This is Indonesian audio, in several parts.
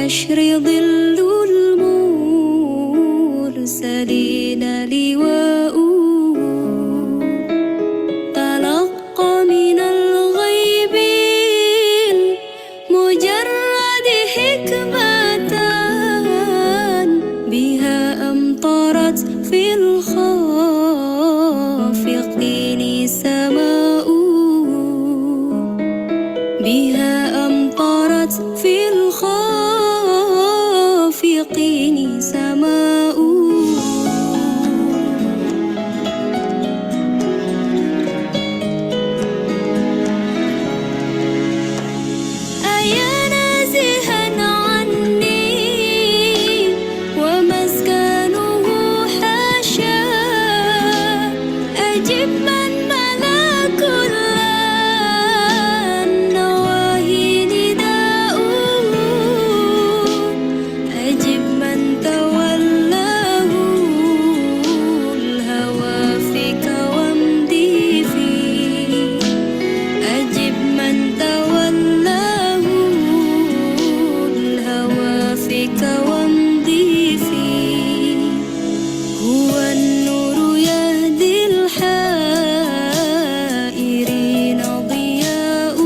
الحشر ظل المرسلين لواء تلقى من الغيب المجرد حكمة بها أمطرت في الخافقين سماء بها أمطرت في الخافقين سماء أيا نازها عني ومسكنه حاشا أجب من ملك النواهي نداؤه أجب من تولاه الهوى فيك وامضي فيه أجب من تولاه الهوى فيك وامضي فيه هو النور يهدي الحائرين ضياء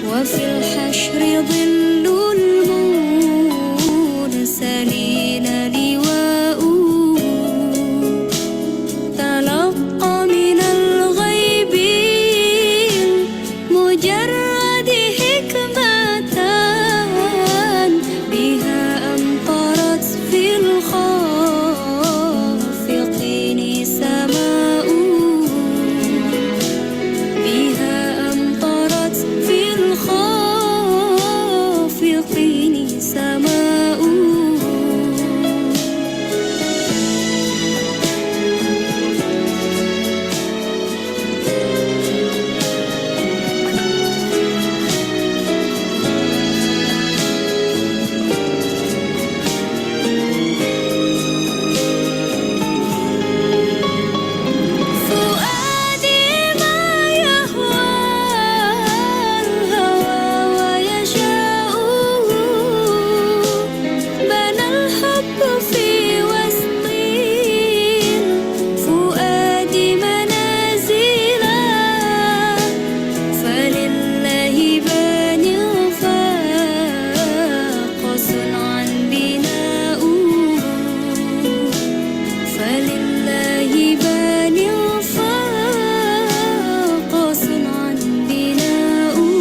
وفي الحشر ظل المرسلين لواء تلقى من الغيب المجرد حكمة بها أمطرت في الخافقين سماء بها أمطرت في الخافقين سماء فؤادي ما يهوى الهوى ويشاء بنى الحب في وسط الفؤاد منازلا فلله باني الفاق صنعا بناؤه فلله باني الفاق صنعا بناؤه.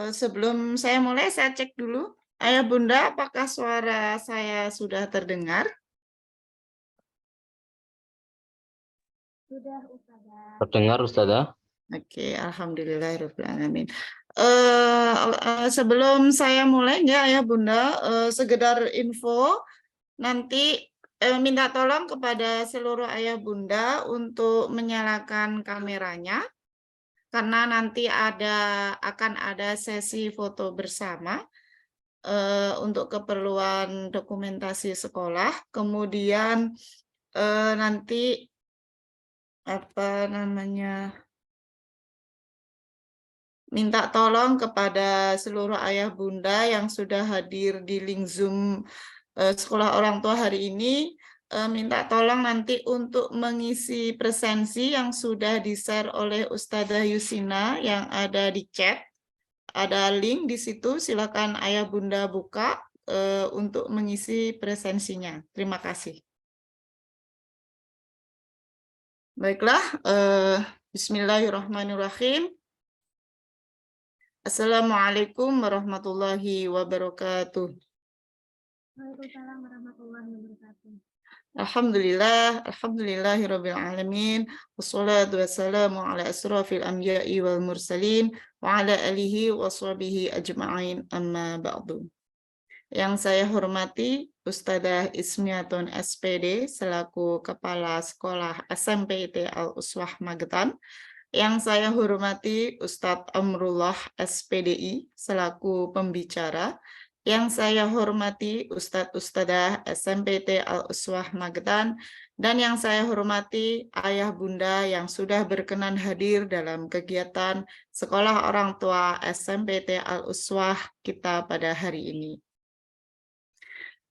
Sebelum saya mulai, saya cek dulu. Ayah Bunda, apakah suara saya sudah terdengar? Terdengar, Ustazah? Oke, alhamdulillahirrahmanirrahim. Sebelum saya mulai, ya Ayah Bunda, sekedar info, nanti minta tolong kepada seluruh Ayah Bunda untuk menyalakan kameranya, karena nanti akan ada sesi foto bersama untuk keperluan dokumentasi sekolah. Kemudian nanti minta tolong kepada seluruh ayah bunda yang sudah hadir di link Zoom sekolah orang tua hari ini, minta tolong nanti untuk mengisi presensi yang sudah di-share oleh Ustazah Yusina yang ada di chat. Ada link di situ, silakan Ayah Bunda buka untuk mengisi presensinya. Terima kasih. Baiklah, bismillahirrahmanirrahim. Assalamualaikum warahmatullahi wabarakatuh. Waalaikumsalam warahmatullahi wabarakatuh. Alhamdulillahirabbil alamin. Wassalatu wassalamu ala asrofil anbiya'i wal mursalin wa ala alihi wa sahbihi ajma'in amma ba'du. Yang saya hormati Ustadzah Ismiatun SPD selaku Kepala Sekolah SMPT Al-Uswah Magetan. Yang saya hormati Ustadz Amrullah SPDI selaku pembicara. Yang saya hormati Ustadz-Ustadzah SMPT Al-Uswah Magetan. Dan yang saya hormati Ayah Bunda yang sudah berkenan hadir dalam kegiatan Sekolah Orang Tua SMPT Al-Uswah kita pada hari ini.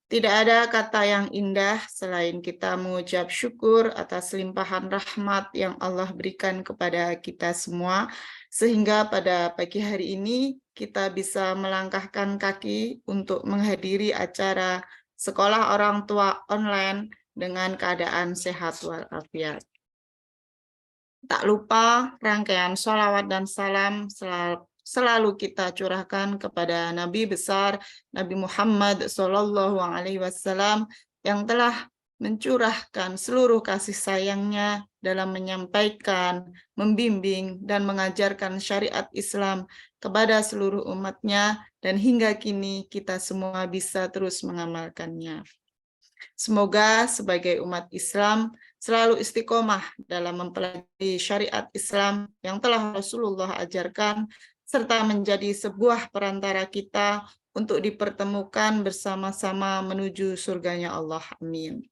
Tidak ada kata yang indah selain kita mengucap syukur atas limpahan rahmat yang Allah berikan kepada kita semua, sehingga pada pagi hari ini kita bisa melangkahkan kaki untuk menghadiri acara Sekolah Orang Tua Online dengan keadaan sehat walafiat. Tak lupa rangkaian sholawat dan salam selalu kita curahkan kepada Nabi besar Nabi Muhammad SAW yang telah mencurahkan seluruh kasih sayangnya dalam menyampaikan, membimbing, dan mengajarkan syariat Islam kepada seluruh umatnya, dan hingga kini kita semua bisa terus mengamalkannya. Semoga sebagai umat Islam selalu istiqomah dalam mempelajari syariat Islam yang telah Rasulullah ajarkan, serta menjadi sebuah perantara kita untuk dipertemukan bersama-sama menuju surganya Allah. Amin.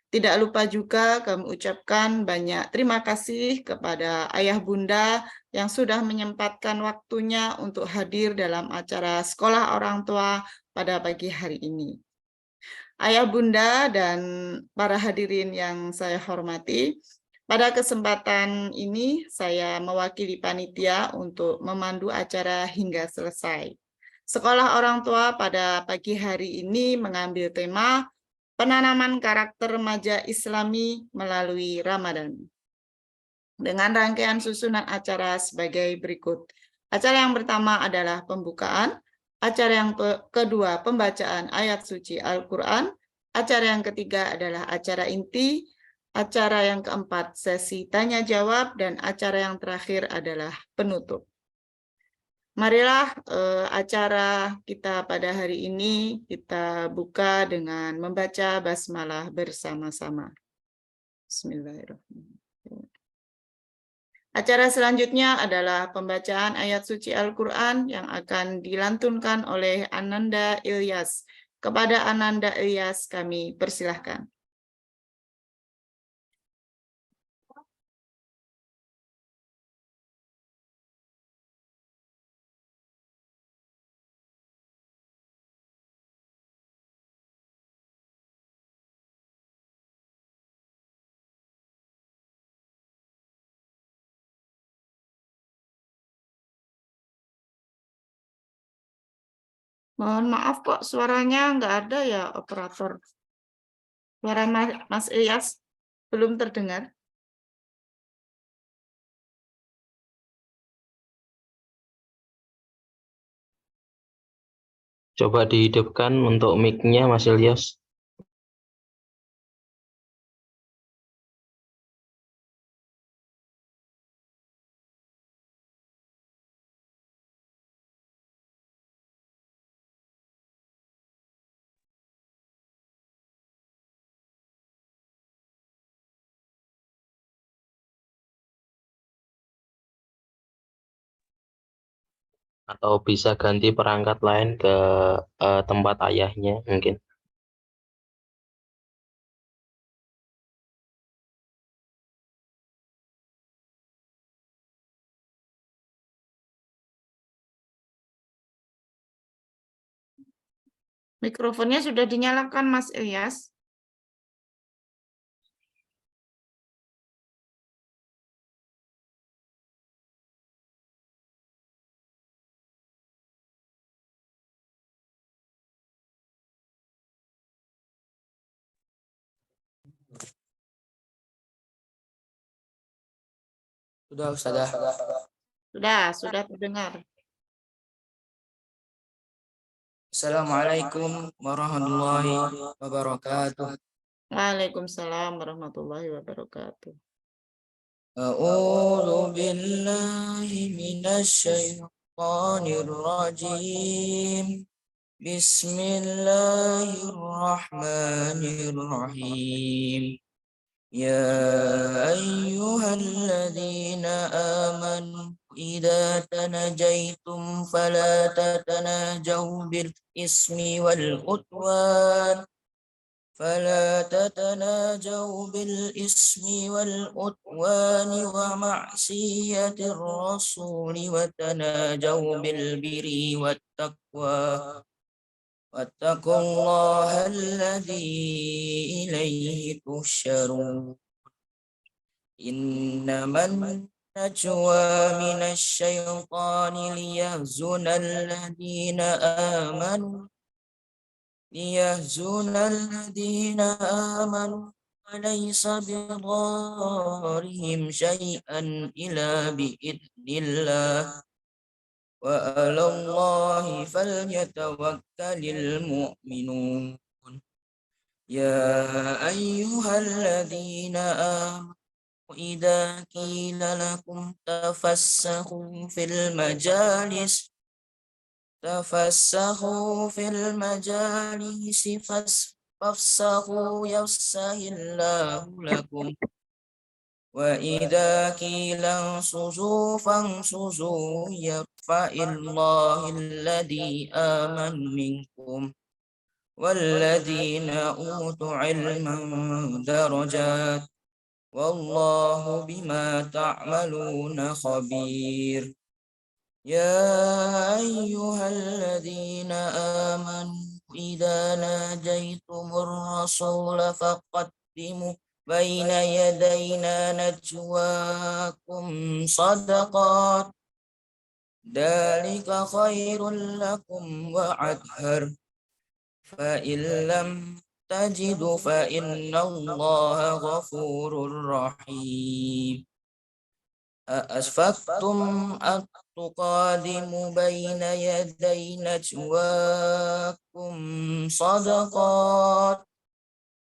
Tidak lupa juga kami ucapkan banyak terima kasih kepada Ayah Bunda yang sudah menyempatkan waktunya untuk hadir dalam acara Sekolah Orang Tua pada pagi hari ini. Ayah Bunda dan para hadirin yang saya hormati, pada kesempatan ini saya mewakili panitia untuk memandu acara hingga selesai. Sekolah Orang Tua pada pagi hari ini mengambil tema penanaman karakter remaja Islami melalui Ramadan. Dengan rangkaian susunan acara sebagai berikut. Acara yang pertama adalah pembukaan. Acara yang kedua, pembacaan ayat suci Al-Quran. Acara yang ketiga adalah acara inti. Acara yang keempat, sesi tanya-jawab. Dan acara yang terakhir adalah penutup. Marilah acara kita pada hari ini kita buka dengan membaca basmalah bersama-sama. Bismillahirrahmanirrahim. Acara selanjutnya adalah pembacaan ayat suci Al-Quran yang akan dilantunkan oleh Ananda Ilyas. Kepada Ananda Ilyas kami persilahkan. Mohon maaf kok suaranya nggak ada ya operator. Suara Mas Ilyas belum terdengar. Coba dihidupkan untuk mic-nya, Mas Ilyas. Atau bisa ganti perangkat lain ke tempat ayahnya mungkin. Mikrofonnya sudah dinyalakan, Mas Ilyas. Sudah Ustazah. Sudah terdengar. Assalamualaikum warahmatullahi wabarakatuh. Waalaikumsalam warahmatullahi wabarakatuh. A'udzu billahi minasy syaithanir rajim. Bismillahirrahmanirrahim. Ya ayyuhalladzina amanu idza tanajaitum fala tatanajaw bil ismi wal udwan wa ma'siyatir rasuli wa tanajaw bil birri wat taqwa wattaqullaha alladzi ilaihi tuhsyarun. Innaman najwa minasy syaitani liyahzunal ladzina amanu walaysa bidarrihim syai'an illa biidznillah wa 'alallahi falyatawakkalul mu'minun. Ya ayyuhalladzina amanu idza qila lakum tafassahu fil majalis fafsahu yafsahillahu lakum wa idza qila suzu fansuzu yarfa'illahu alladhi amanu minkum walladzina utul ilma darajat wallahu bima ta'maluna khabir. Ya ayyuhalladzina amanu idza najaitumur rasula faqaddimu baina yadayna najwakum sadaqat dzalika khairul lakum wa adhar fa illam tajidu fa innallaha ghafurur rahim. Asfaktum at-tuqadimu baina yaday najwakum sadaqat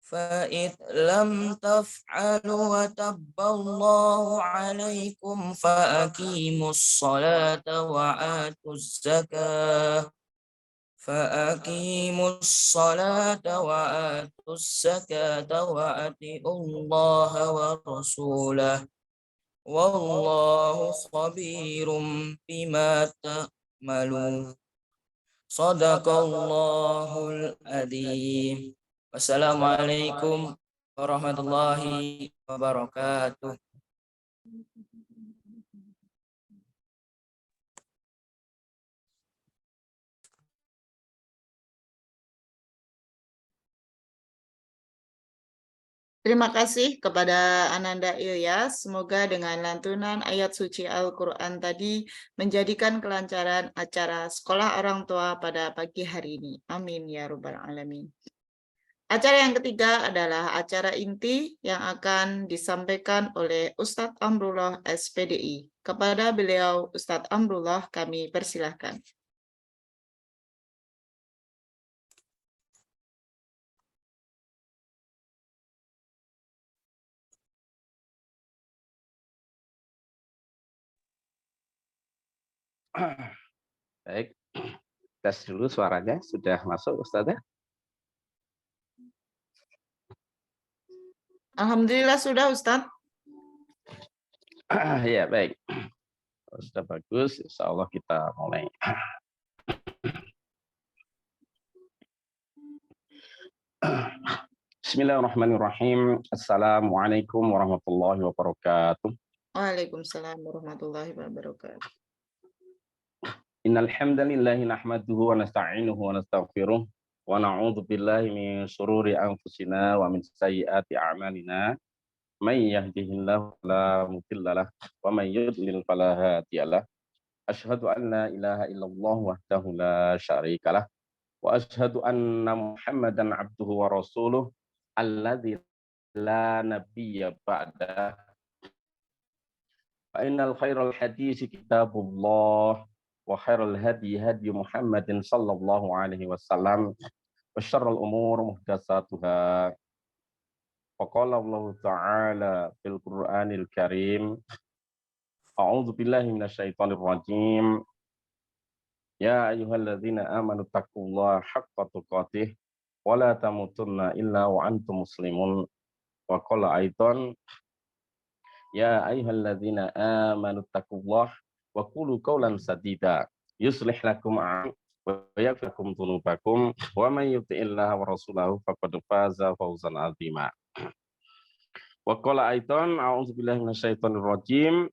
fa id lam taf'alu wa tabballahu alaikum fa aqimus salata wa atuz zakah فأقيموا الصلاة وآتوا الزكاة وأطيعوا الله ورسوله والله خبير بما تعملون. Sadaqallahul adzim. Wassalamualaikum warahmatullahi wabarakatuh. Terima kasih kepada Ananda Ilyas. Semoga dengan lantunan ayat suci Al-Quran tadi menjadikan kelancaran acara sekolah orang tua pada pagi hari ini. Amin ya Rabbal Alamin. Acara yang ketiga adalah acara inti yang akan disampaikan oleh Ustadz Amrullah SPDI. Kepada beliau, Ustadz Amrullah, kami persilahkan. Baik, tes dulu suaranya. Sudah masuk, Ustazah? Alhamdulillah sudah, Ustadz. Ya, baik. Sudah bagus, insya Allah kita mulai. Bismillahirrahmanirrahim. Assalamualaikum warahmatullahi wabarakatuh. Waalaikumsalam warahmatullahi wabarakatuh. Innal hamdalillahi nahmaduhu wa nasta'inuhu wa nastaghfiruh wa na'udzu billahi min syururi anfusina wa min sayyiati a'malina. May yahdihillahu fala mudhillalah wa may yudlil fala hadiyalah. Asyhadu an la ilaha illallah wahdahu la syarikalah wa asyhadu anna Muhammadan abduhu wa rasuluh alladzi la nabiyya ba'da. Fa innal khairal hadisi kitabullah wa khairal hadi hadi Muhammadin sallallahu alaihi wasallam wa syarrul umur muhdatsatuha. Wa qala Allah ta'ala fil Qur'anil Karim, a'udzu billahi minasyaitonir rajim. Ya ayyuhalladzina amanu taqullaha haqqa tuqatih wa la tamutunna illa wa antum muslimun. Wa qala aidan, ya ayyuhalladzina amanu taqullaha wa qulu qawlan sadida yuslih lakum a'maalakum wa yaghfir lakum dzunubakum wa may yuti'illaha wa rasulahu faqad faza fawzan 'azima. Wa qala aidan, a'udzubillahi minasyaitonir rajim.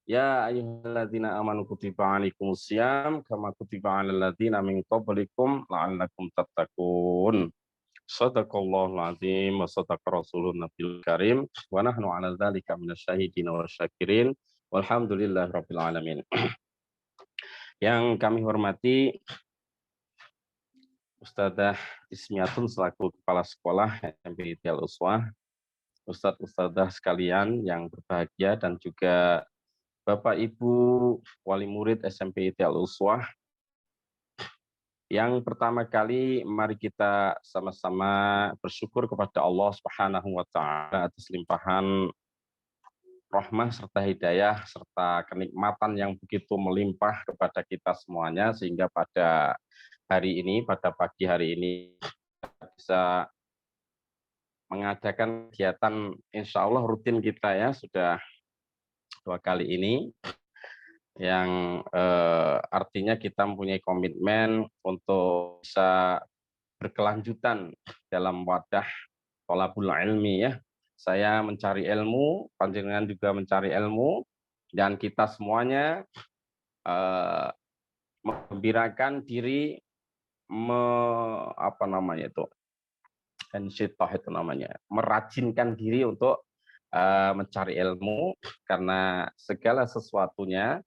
Ya ayyuhalladzina amanu kutiba 'alaikumusiyam kama kutiba 'alal ladzina min qablikum la'allakum tattaqun. Shadaqallahul azim wa shadaqa rasulun nabiyil karim wa nahnu 'ala dzalika minasyahidin wa syakirin walhamdulillahirabbil alamin. Yang kami hormati Ustadzah Ismiatun selaku Kepala Sekolah SMP Al Uswah, Ustadz-Ustadzah sekalian yang berbahagia, dan juga Bapak Ibu wali murid SMP Al Uswah. Yang pertama kali mari kita sama-sama bersyukur kepada Allah Subhanahu wa taala atas limpahan rahmah serta hidayah serta kenikmatan yang begitu melimpah kepada kita semuanya, sehingga pada hari ini, pada pagi hari ini bisa mengadakan kegiatan insya Allah rutin kita ya, sudah 2 kali ini, yang artinya kita mempunyai komitmen untuk bisa berkelanjutan dalam wadah thalabul ilmi ya. Saya mencari ilmu, panjenengan juga mencari ilmu, dan kita semuanya menggembirakan diri, itu namanya, merajinkan diri untuk mencari ilmu, karena segala sesuatunya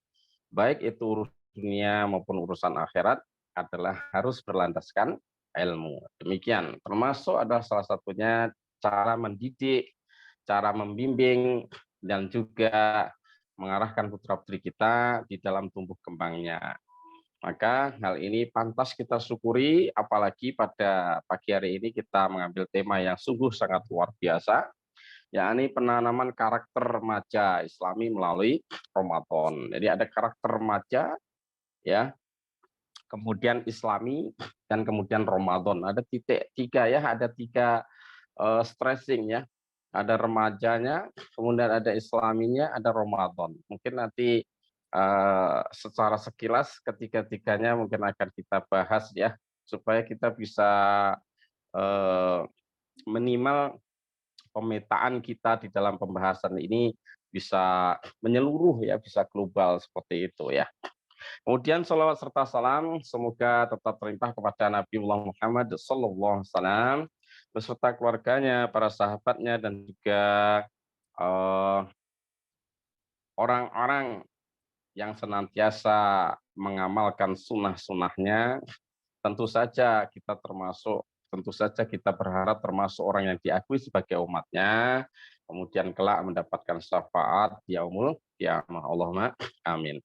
baik itu urusan dunia maupun urusan akhirat adalah harus berlandaskan ilmu. Demikian, termasuk adalah salah satunya cara mendidik, cara membimbing, dan juga mengarahkan putra-putri kita di dalam tumbuh kembangnya. Maka hal ini pantas kita syukuri, apalagi pada pagi hari ini kita mengambil tema yang sungguh sangat luar biasa, yakni penanaman karakter remaja Islami melalui Ramadan. Jadi ada karakter remaja ya, kemudian Islami, dan kemudian Ramadan. Ada tiga ya, ada 3 stressing ya. Ada remajanya, kemudian ada Islaminya, ada Ramadan. Mungkin nanti secara sekilas ketiga-tiganya mungkin akan kita bahas ya, supaya kita bisa minimal pemetaan kita di dalam pembahasan ini bisa menyeluruh ya, bisa global seperti itu ya. Kemudian salawat serta salam semoga tetap terlimpah kepada Nabiullah Muhammad sallallahu alaihi wasallam beserta keluarganya, para sahabatnya, dan juga orang-orang yang senantiasa mengamalkan sunnah-sunnahnya. Tentu saja kita berharap termasuk orang yang diakui sebagai umatnya, kemudian kelak mendapatkan syafaat di yaumul qiyamah. Allahumma amin.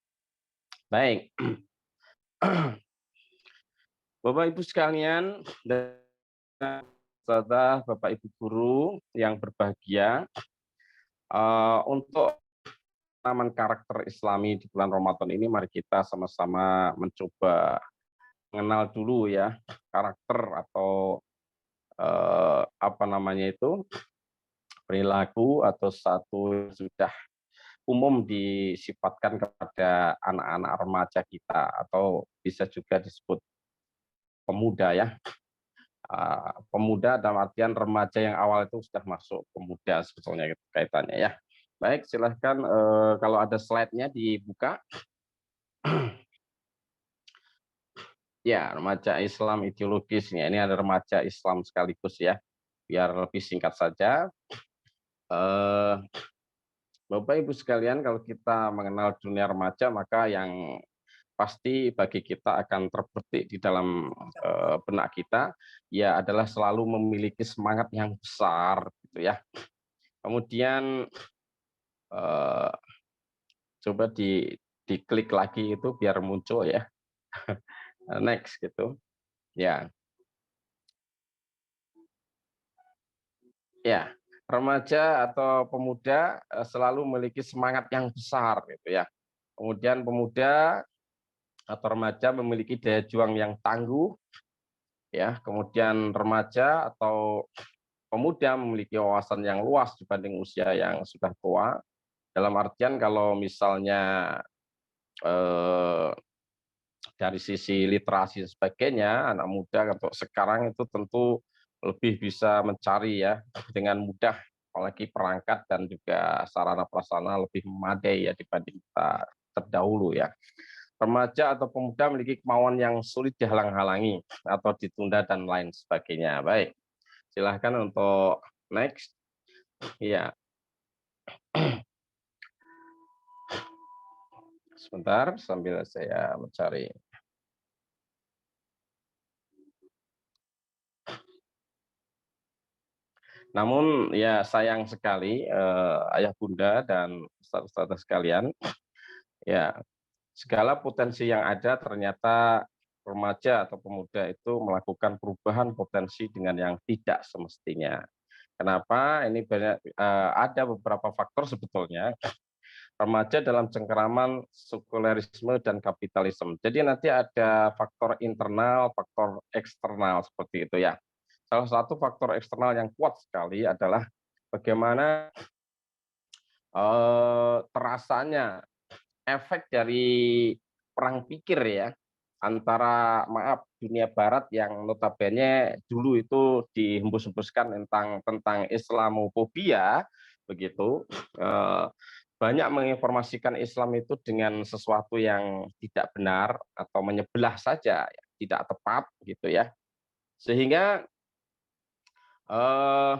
Baik. Bapak Ibu sekalian, dan Bapak Ibu guru yang berbahagia, untuk penanaman karakter Islami di bulan Ramadan ini, mari kita sama-sama mencoba mengenal dulu ya karakter atau perilaku atau satu yang sudah umum disifatkan kepada anak-anak remaja kita, atau bisa juga disebut pemuda ya. Pemuda dalam artian remaja yang awal itu sudah masuk pemuda sebetulnya kaitannya ya. Baik, silahkan kalau ada slide-nya dibuka. Ya, remaja Islam ideologisnya. Ini ada remaja Islam sekaligus ya. Biar lebih singkat saja. Eh, Bapak Ibu sekalian, kalau kita mengenal dunia remaja, maka yang pasti bagi kita akan terbetik di dalam benak kita, ya adalah selalu memiliki semangat yang besar, gitu ya. Kemudian eh, coba diklik lagi itu biar muncul ya. Next gitu. Ya, ya. Remaja atau pemuda selalu memiliki semangat yang besar gitu ya. Kemudian pemuda atau remaja memiliki daya juang yang tangguh ya. Kemudian remaja atau pemuda memiliki wawasan yang luas dibanding usia yang sudah tua. Dalam artian kalau misalnya eh, dari sisi literasi dan sebagainya, anak muda untuk sekarang itu tentu lebih bisa mencari ya dengan mudah, apalagi perangkat dan juga sarana prasarana lebih memadai ya dibanding kita terdahulu ya. Remaja atau pemuda memiliki kemauan yang sulit dihalang-halangi atau ditunda dan lain sebagainya. Baik, silahkan untuk next. Ya, sebentar sambil saya mencari. Namun ya sayang sekali ayah bunda dan ustadz-ustadz sekalian, ya segala potensi yang ada ternyata remaja atau pemuda itu melakukan perubahan potensi dengan yang tidak semestinya. Kenapa? Ini banyak ada beberapa faktor sebetulnya remaja dalam cengkeraman sekulerisme dan kapitalisme. Jadi nanti ada faktor internal, faktor eksternal seperti itu ya. Salah satu faktor eksternal yang kuat sekali adalah bagaimana terasanya efek dari perang pikir ya antara dunia barat yang notabene dulu itu dihembus-hembuskan tentang Islamofobia begitu, banyak menginformasikan Islam itu dengan sesuatu yang tidak benar atau menyebelah saja, tidak tepat gitu ya, sehingga eh,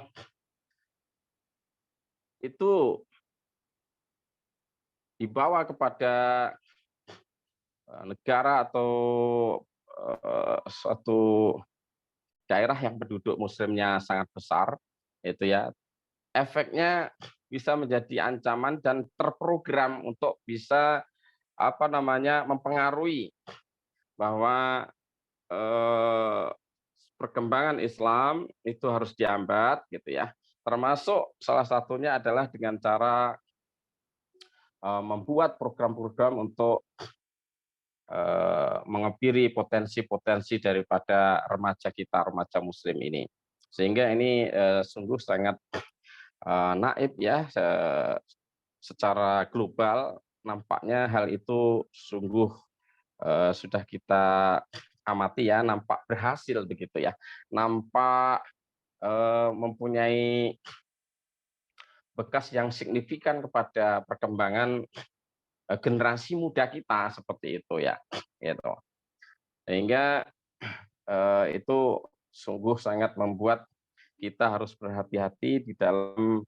itu dibawa kepada negara atau suatu daerah yang penduduk muslimnya sangat besar, itu ya, efeknya bisa menjadi ancaman dan terprogram untuk bisa apa namanya mempengaruhi bahwa eh, perkembangan Islam itu harus dihambat gitu ya. Termasuk salah satunya adalah dengan cara membuat program-program untuk mengebiri potensi-potensi daripada remaja kita, remaja muslim ini. Sehingga ini sungguh sangat naib ya, secara global nampaknya hal itu sungguh sudah kita amati ya, nampak berhasil begitu ya, nampak mempunyai bekas yang signifikan kepada perkembangan generasi muda kita seperti itu ya, gitu. Sehingga itu sungguh sangat membuat kita harus berhati-hati di dalam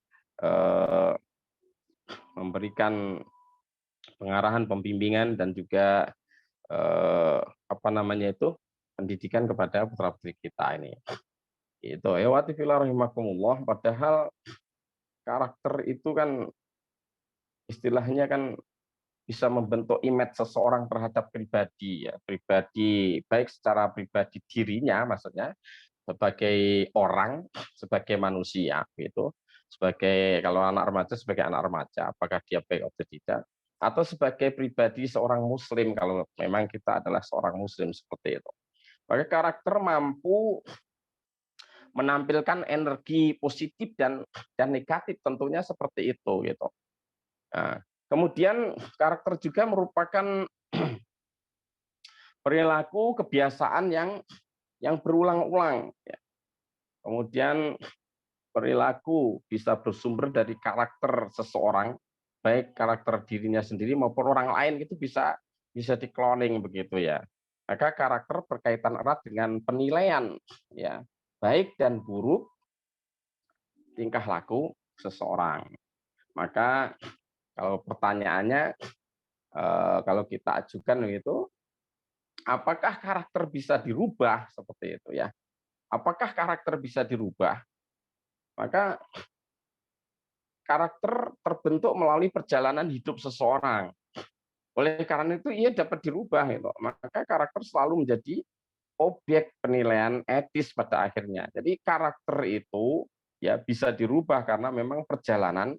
memberikan pengarahan, pembimbingan dan juga apa namanya itu pendidikan kepada putra-putri kita ini. Itu ya watifillah rahimakumullah, padahal karakter itu kan istilahnya kan bisa membentuk image seseorang terhadap pribadi ya, pribadi baik secara pribadi dirinya maksudnya sebagai orang, sebagai manusia gitu, sebagai kalau anak remaja sebagai anak remaja apakah dia baik atau tidak, atau sebagai pribadi seorang muslim kalau memang kita adalah seorang muslim seperti itu. Maka karakter mampu menampilkan energi positif dan negatif tentunya seperti itu gitu. Nah, kemudian karakter juga merupakan perilaku kebiasaan yang berulang-ulang. Ya. Kemudian perilaku bisa bersumber dari karakter seseorang, baik karakter dirinya sendiri maupun orang lain itu bisa di cloning begitu ya. Maka karakter berkaitan erat dengan penilaian, ya, baik dan buruk tingkah laku seseorang. Maka kalau pertanyaannya, kalau kita ajukan begitu, apakah karakter bisa dirubah seperti itu ya? Apakah karakter bisa dirubah? Maka karakter terbentuk melalui perjalanan hidup seseorang. Oleh karena itu ia dapat dirubah gitu. Maka karakter selalu menjadi objek penilaian etis pada akhirnya. Jadi karakter itu ya bisa dirubah karena memang perjalanan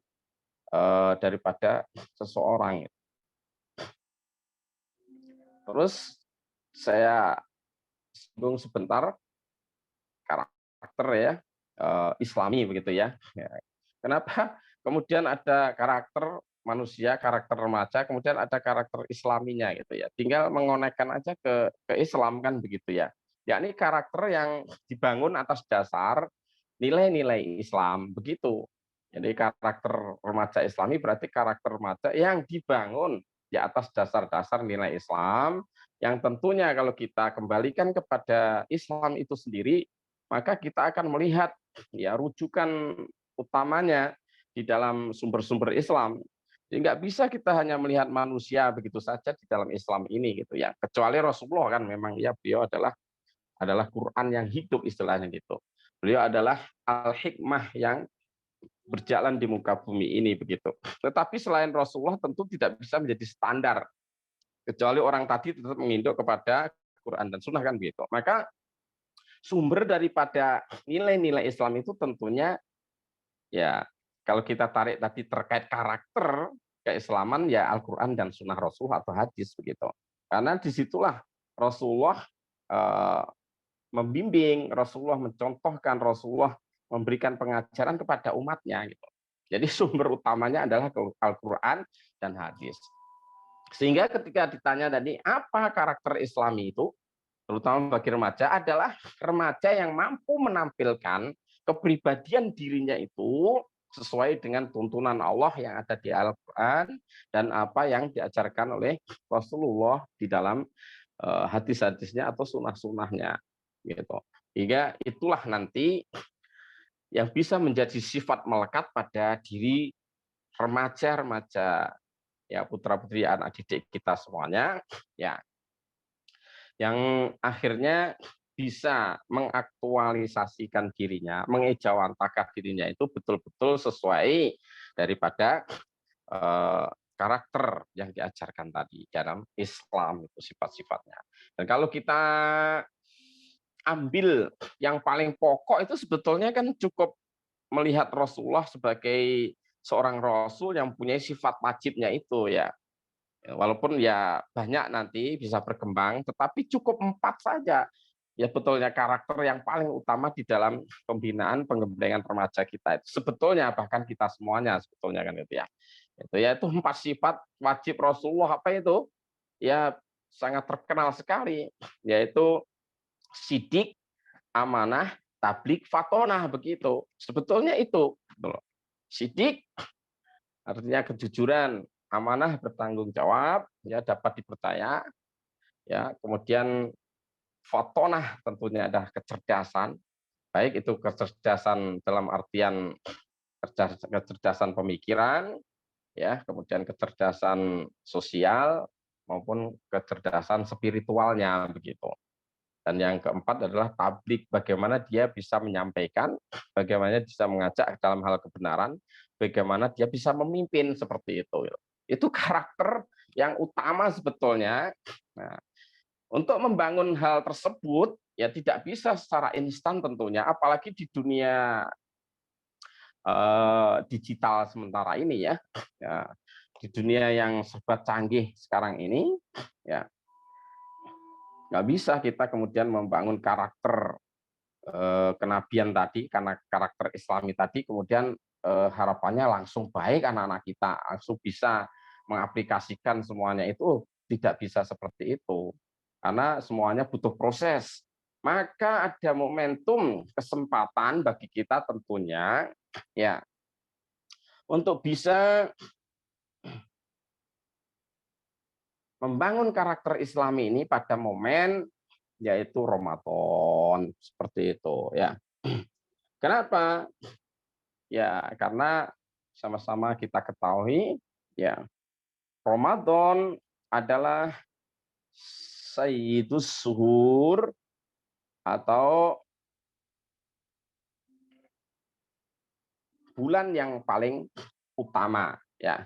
daripada seseorang. Terus saya singgung sebentar karakter ya Islami begitu ya. Kenapa kemudian ada karakter manusia, karakter remaja, kemudian ada karakter Islaminya gitu ya. Tinggal mengonekkan aja ke Islam kan begitu ya. Yakni karakter yang dibangun atas dasar nilai-nilai Islam begitu. Jadi karakter remaja Islami berarti karakter remaja yang dibangun di atas dasar-dasar nilai Islam yang tentunya kalau kita kembalikan kepada Islam itu sendiri, maka kita akan melihat ya rujukan utamanya di dalam sumber-sumber Islam. Jadi nggak bisa kita hanya melihat manusia begitu saja di dalam Islam ini gitu ya. Kecuali Rasulullah kan memang ya beliau adalah Quran yang hidup istilahnya gitu. Beliau adalah al-hikmah yang berjalan di muka bumi ini begitu. Tetapi selain Rasulullah tentu tidak bisa menjadi standar kecuali orang tadi tetap menginduk kepada Quran dan Sunnah kan begitu. Maka sumber daripada nilai-nilai Islam itu tentunya ya kalau kita tarik tadi terkait karakter keislaman ya Al-Quran dan Sunnah Rasul atau hadis begitu. Karena disitulah Rasulullah membimbing, Rasulullah mencontohkan, Rasulullah memberikan pengajaran kepada umatnya gitu. Jadi sumber utamanya adalah Al-Quran dan hadis. Sehingga ketika ditanya tadi apa karakter Islami itu, terutama bagi remaja, adalah remaja yang mampu menampilkan kepribadian dirinya itu sesuai dengan tuntunan Allah yang ada di Al-Quran dan apa yang diajarkan oleh Rasulullah di dalam hadis-hadisnya atau sunnah-sunnahnya gitu. Hingga itulah nanti yang bisa menjadi sifat melekat pada diri remaja-remaja ya putra-putri anak didik kita semuanya ya yang akhirnya bisa mengaktualisasikan dirinya, mengejawantakan dirinya itu betul-betul sesuai daripada karakter yang diajarkan tadi dalam Islam itu sifat-sifatnya. Dan kalau kita ambil yang paling pokok itu sebetulnya kan cukup melihat Rasulullah sebagai seorang Rasul yang punya sifat wajibnya itu ya. Walaupun ya banyak nanti bisa berkembang, tetapi cukup 4 saja. Ya betulnya karakter yang paling utama di dalam pembinaan pengembangan remaja kita itu. Sebetulnya bahkan kita semuanya sebetulnya kan itu ya. Itu yaitu 4 sifat wajib Rasulullah apa itu? Ya sangat terkenal sekali yaitu sidik, amanah, tablik, fatonah begitu. Sebetulnya itu. Sidik artinya kejujuran, amanah bertanggung jawab, ya dapat dipercaya. Ya, kemudian fatonah tentunya adalah kecerdasan, baik itu kecerdasan dalam artian kecerdasan pemikiran, ya, kemudian kecerdasan sosial maupun kecerdasan spiritualnya begitu. Dan yang keempat adalah tablik, bagaimana dia bisa menyampaikan, bagaimana bisa mengajak dalam hal kebenaran, bagaimana dia bisa memimpin seperti itu. Itu karakter yang utama sebetulnya. Nah, untuk membangun hal tersebut, ya tidak bisa secara instan tentunya, apalagi di dunia digital sementara ini ya. Di dunia yang serba canggih sekarang ini, ya nggak bisa kita kemudian membangun karakter kenabian tadi karena karakter Islami tadi kemudian harapannya langsung baik anak-anak kita langsung bisa mengaplikasikan semuanya itu tidak bisa seperti itu karena semuanya butuh proses. Maka ada momentum kesempatan bagi kita tentunya ya untuk bisa membangun karakter Islami ini pada momen yaitu Ramadan, seperti itu ya. Kenapa? Ya karena sama-sama kita ketahui ya, Ramadan adalah Sayyidus Suhur atau bulan yang paling utama ya.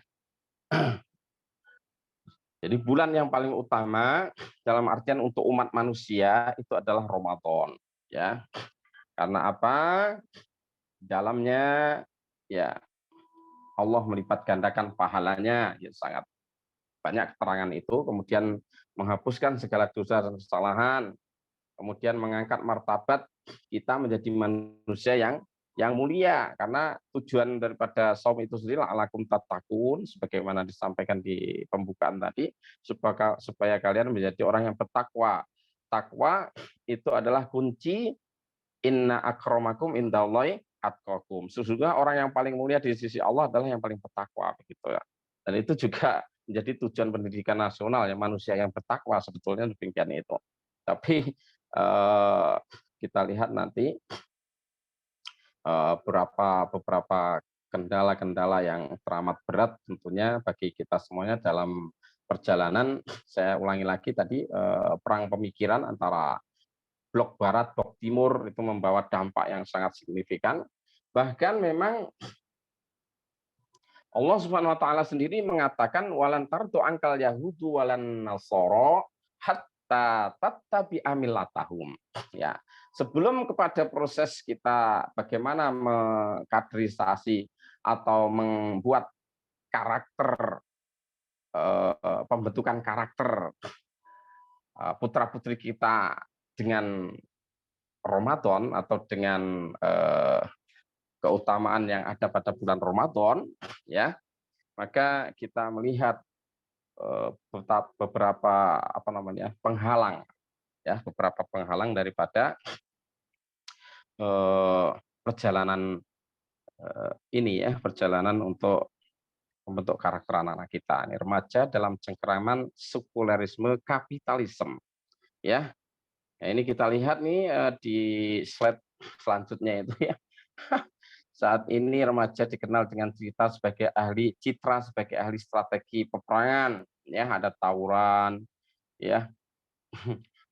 Jadi bulan yang paling utama dalam artian untuk umat manusia itu adalah Ramadan ya. Karena apa? Dalamnya ya Allah melipat gandakan pahalanya ya, sangat banyak keterangan itu, kemudian menghapuskan segala dosa dan kesalahan, kemudian mengangkat martabat kita menjadi manusia yang mulia, karena tujuan daripada saum itu sendiri la'alakum tattaqun, sebagaimana disampaikan di pembukaan tadi, supaya kalian menjadi orang yang bertakwa. Takwa itu adalah kunci inna akramakum indallahi atqakum. Sesungguhnya orang yang paling mulia di sisi Allah adalah yang paling bertakwa, begitu ya. Dan itu juga menjadi tujuan pendidikan nasional ya, manusia yang bertakwa sebetulnya demikian itu. Tapi kita lihat nanti beberapa kendala-kendala yang teramat berat tentunya bagi kita semuanya dalam perjalanan. Saya ulangi lagi tadi, perang pemikiran antara blok barat, blok timur itu membawa dampak yang sangat signifikan. Bahkan memang Allah Subhanahu wa taala sendiri mengatakan walan tardu angkal yahudu walan nasara hatta tattabi'a millatahum. Ya. Sebelum kepada proses kita bagaimana mengkaderisasi atau membuat karakter, pembentukan karakter putra-putri kita dengan Ramadan atau dengan keutamaan yang ada pada bulan Ramadan ya, maka kita melihat beberapa penghalang ya, beberapa penghalang daripada perjalanan ini ya, perjalanan untuk membentuk karakter anak-anak kita. Ini remaja dalam cengkeraman sekulerisme kapitalisme ya. Nah, ini kita lihat nih di slide selanjutnya itu ya. Saat ini remaja dikenal dengan sebagai ahli strategi peperangan ya, ada tawuran ya.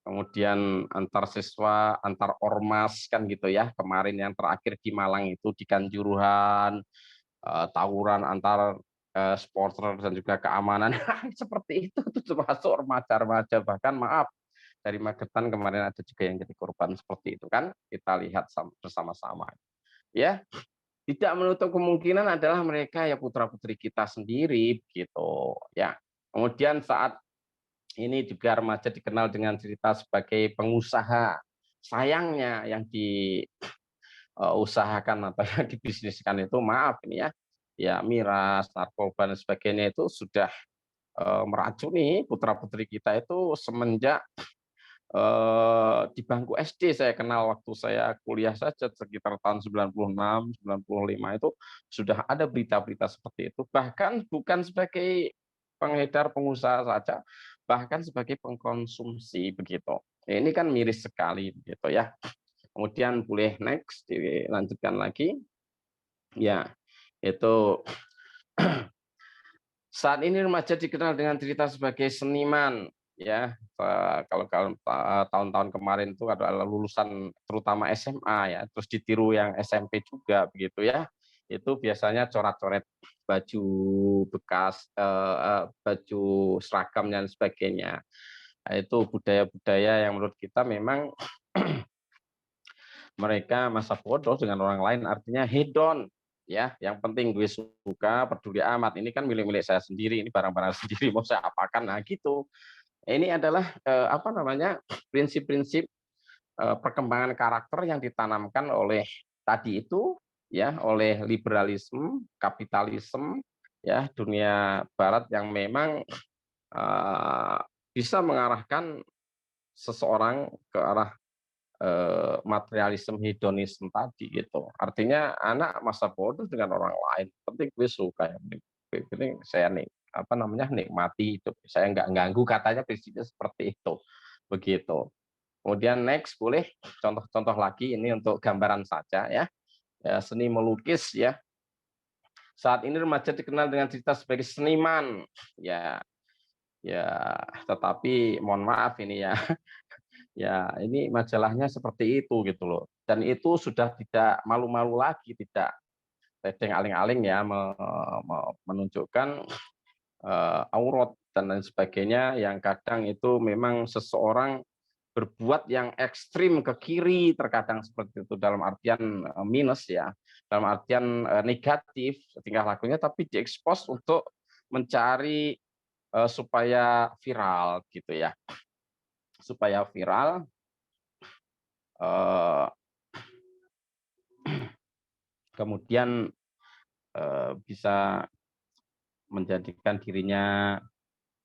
Kemudian antar siswa, antar ormas kan gitu ya. Kemarin yang terakhir di Malang itu di Kanjuruhan, tawuran antar supporter dan juga keamanan seperti itu termasuk remaja-remaja, bahkan maaf dari Magetan kemarin ada juga yang jadi korban seperti itu kan, kita lihat bersama-sama ya. Tidak menutup kemungkinan adalah mereka ya putra-putri kita sendiri gitu ya. Kemudian saat ini juga remaja dikenal dengan cerita sebagai pengusaha. Sayangnya yang diusahakan atau yang dibisniskan itu maaf ini ya miras, narkoba dan sebagainya itu sudah meracuni putra-putri kita itu semenjak di bangku SD. Saya kenal waktu saya kuliah saja sekitar tahun 96, 95 itu sudah ada berita-berita seperti itu. Bahkan bukan sebagai pengedar pengusaha saja, bahkan sebagai pengkonsumsi begitu. Ini kan miris sekali begitu ya. Kemudian boleh next dilanjutkan lagi. Ya, itu saat ini remaja dikenal dengan cerita sebagai seniman ya. Kalau tahun-tahun kemarin itu adalah lulusan terutama SMA ya, terus ditiru yang SMP juga begitu ya. Itu biasanya coret-coret baju bekas, baju seragam dan sebagainya. Nah, itu budaya-budaya yang menurut kita memang mereka masa bodoh dengan orang lain, artinya hedon ya, yang penting gue suka, peduli amat, ini kan milik-milik saya sendiri, ini barang-barang sendiri mau saya apakan, nah gitu. Ini adalah prinsip-prinsip perkembangan karakter yang ditanamkan oleh tadi itu ya, oleh liberalisme, kapitalisme ya, dunia barat yang memang bisa mengarahkan seseorang ke arah materialisme, hedonisme tadi gitu. Artinya anak masa bodoh dengan orang lain, penting gue suka, yang penting saya nih apa namanya, nikmati hidup. Saya nggak ganggu, katanya prinsipnya seperti itu. Begitu. Kemudian next, boleh contoh-contoh lagi, ini untuk gambaran saja ya. Ya, seni melukis ya. Saat ini remaja dikenal dengan cerita sebagai seniman. Ya, ya, tetapi mohon maaf ini ya. Ya, ini majalahnya seperti itu gitu loh. Dan itu sudah tidak malu-malu lagi, tidak tedeng aling-aling ya, menunjukkan aurat dan lain sebagainya, yang kadang itu memang seseorang berbuat yang ekstrim ke kiri, terkadang seperti itu, dalam artian minus ya, dalam artian negatif tingkah lakunya, tapi diekspos untuk mencari supaya viral gitu ya, supaya viral, kemudian bisa menjadikan dirinya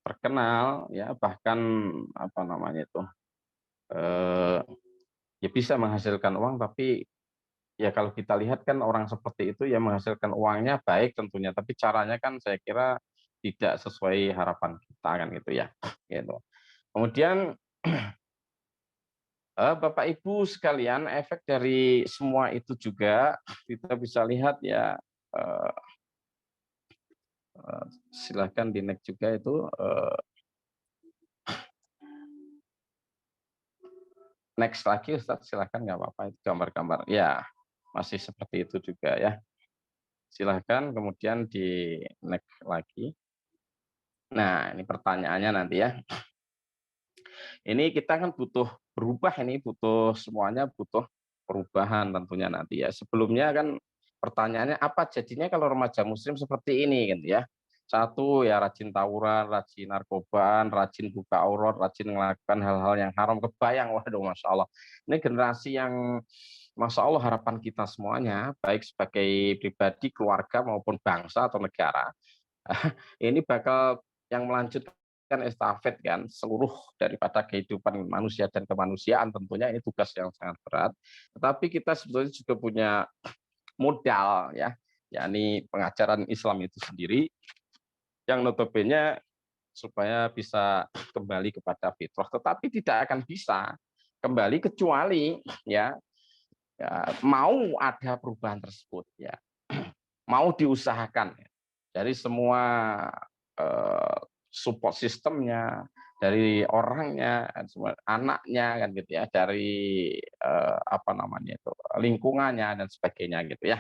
terkenal ya, bahkan apa namanya itu, ya bisa menghasilkan uang. Tapi ya kalau kita lihat kan orang seperti itu ya menghasilkan uangnya baik tentunya, tapi caranya kan saya kira tidak sesuai harapan kita kan gitu ya, gitu. Kemudian Bapak Ibu sekalian, efek dari semua itu juga kita bisa lihat ya, silahkan di next juga itu, next lagi Ustaz, silahkan, nggak apa-apa, itu gambar-gambar ya, masih seperti itu juga ya, silahkan. Kemudian di next lagi. Nah, ini pertanyaannya nanti ya, ini kita kan butuh berubah, ini butuh, semuanya butuh perubahan tentunya nanti ya. Sebelumnya kan pertanyaannya, apa jadinya kalau remaja muslim seperti ini gitu ya. Satu ya rajin tawuran, rajin narkobaan, rajin buka aurat, rajin melakukan hal-hal yang haram, kebayang, waduh Masya Allah. Ini generasi yang Masya Allah harapan kita semuanya, baik sebagai pribadi, keluarga maupun bangsa atau negara, ini bakal yang melanjutkan estafet kan seluruh daripada kehidupan manusia dan kemanusiaan. Tentunya ini tugas yang sangat berat, tetapi kita sebetulnya juga punya modal ya, yakni pengajaran Islam itu sendiri, yang notabene supaya bisa kembali kepada fitrah. Tetapi tidak akan bisa kembali kecuali ya, mau ada perubahan tersebut ya, mau diusahakan ya, dari semua support sistemnya, dari orangnya, semua anaknya kan gitu ya, dari apa namanya itu, lingkungannya dan sebagainya gitu ya.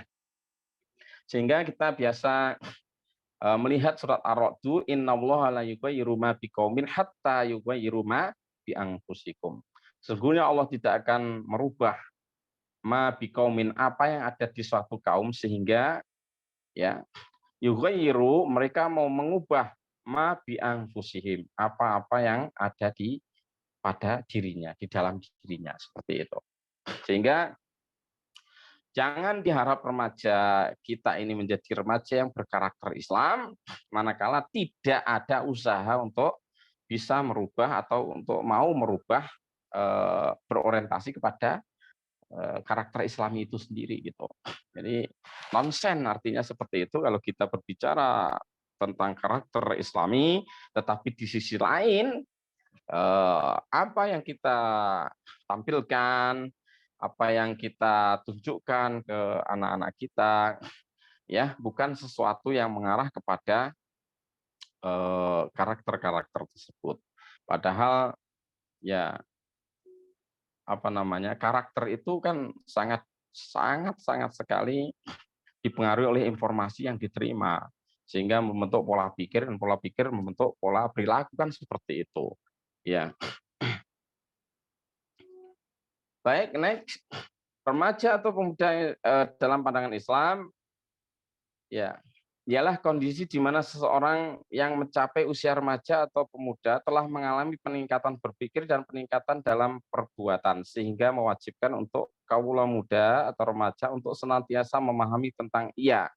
Sehingga kita biasa melihat surat Ar-Ra'd, innallaha la yughayyiru ma biqaumin hatta yughayyiru ma bi anfusikum. Sesungguhnya Allah tidak akan merubah ma biqaumin, apa yang ada di suatu kaum, sehingga ya yughayyiru, mereka mau mengubah ma bi anfusihim, apa-apa yang ada di pada dirinya, di dalam dirinya, seperti itu. Sehingga jangan diharap remaja kita ini menjadi remaja yang berkarakter Islam, manakala tidak ada usaha untuk bisa merubah atau untuk mau merubah, berorientasi kepada karakter Islami itu sendiri gitu. Jadi nonsen artinya seperti itu kalau kita berbicara tentang karakter Islami, tetapi di sisi lain apa yang kita tampilkan, apa yang kita tunjukkan ke anak-anak kita, ya bukan sesuatu yang mengarah kepada karakter-karakter tersebut. Padahal ya apa namanya, karakter itu kan sangat sekali dipengaruhi oleh informasi yang diterima, sehingga membentuk pola pikir, dan pola pikir membentuk pola perilaku, kan seperti itu. Ya. Baik, next. Remaja atau pemuda dalam pandangan Islam, ya, ialah kondisi di mana seseorang yang mencapai usia remaja atau pemuda telah mengalami peningkatan berpikir dan peningkatan dalam perbuatan, sehingga mewajibkan untuk kaula muda atau remaja untuk senantiasa memahami tentang ia,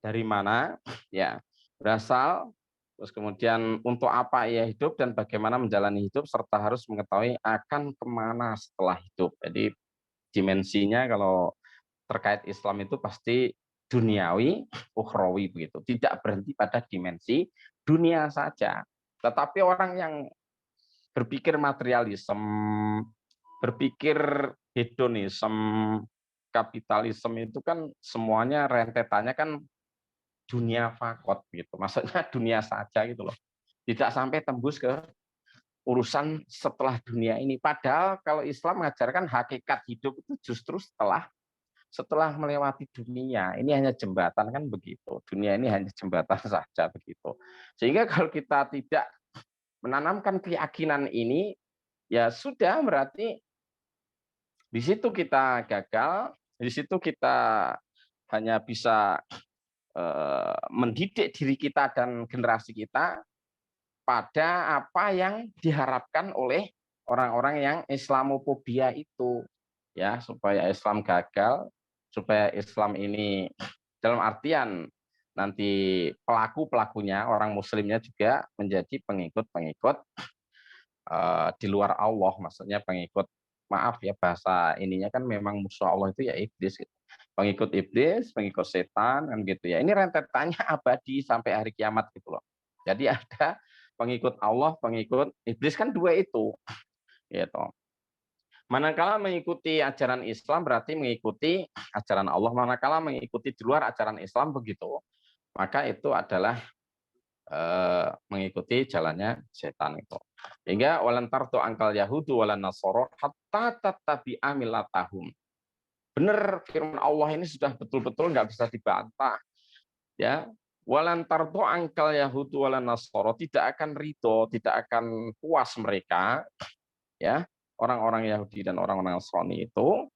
dari mana ya berasal, terus kemudian untuk apa ia hidup dan bagaimana menjalani hidup, serta harus mengetahui akan kemana setelah hidup. Jadi dimensinya kalau terkait Islam itu pasti duniawi, ukhrawi begitu. Tidak berhenti pada dimensi dunia saja. Tetapi orang yang berpikir materialisme, berpikir hedonisme, kapitalisme itu kan semuanya rentetannya kan dunia fakot gitu. Maksudnya dunia saja gitu loh. Tidak sampai tembus ke urusan setelah dunia ini. Padahal kalau Islam mengajarkan hakikat hidup itu justru setelah melewati dunia. Ini hanya jembatan kan begitu. Dunia ini hanya jembatan saja begitu. Sehingga kalau kita tidak menanamkan keyakinan ini, ya sudah berarti di situ kita gagal, di situ kita hanya bisa mendidik diri kita dan generasi kita pada apa yang diharapkan oleh orang-orang yang Islamofobia itu, ya, supaya Islam gagal, supaya Islam ini dalam artian nanti pelaku-pelakunya orang muslimnya juga menjadi pengikut-pengikut di luar Allah, maksudnya pengikut, maaf ya bahasa ininya kan memang musuh Allah itu ya iblis gitu. Pengikut iblis, pengikut setan kan gitu ya. Ini rentetannya abadi sampai hari kiamat gitu loh. Jadi ada pengikut Allah, pengikut iblis kan dua itu. Gitu. Manakala mengikuti ajaran Islam berarti mengikuti ajaran Allah, manakala mengikuti di luar ajaran Islam begitu, maka itu adalah mengikuti jalannya setan itu. Hingga walantar tu angkal Yahudu walan Nasoro hatta tattabi'a millatahum. Benar firman Allah ini sudah betul-betul nggak bisa dibantah. Ya, walantar tu angkal Yahudu walan Nasoro, tidak akan ridho, tidak akan puas mereka, ya, orang-orang Yahudi dan orang-orang Nasrani itu,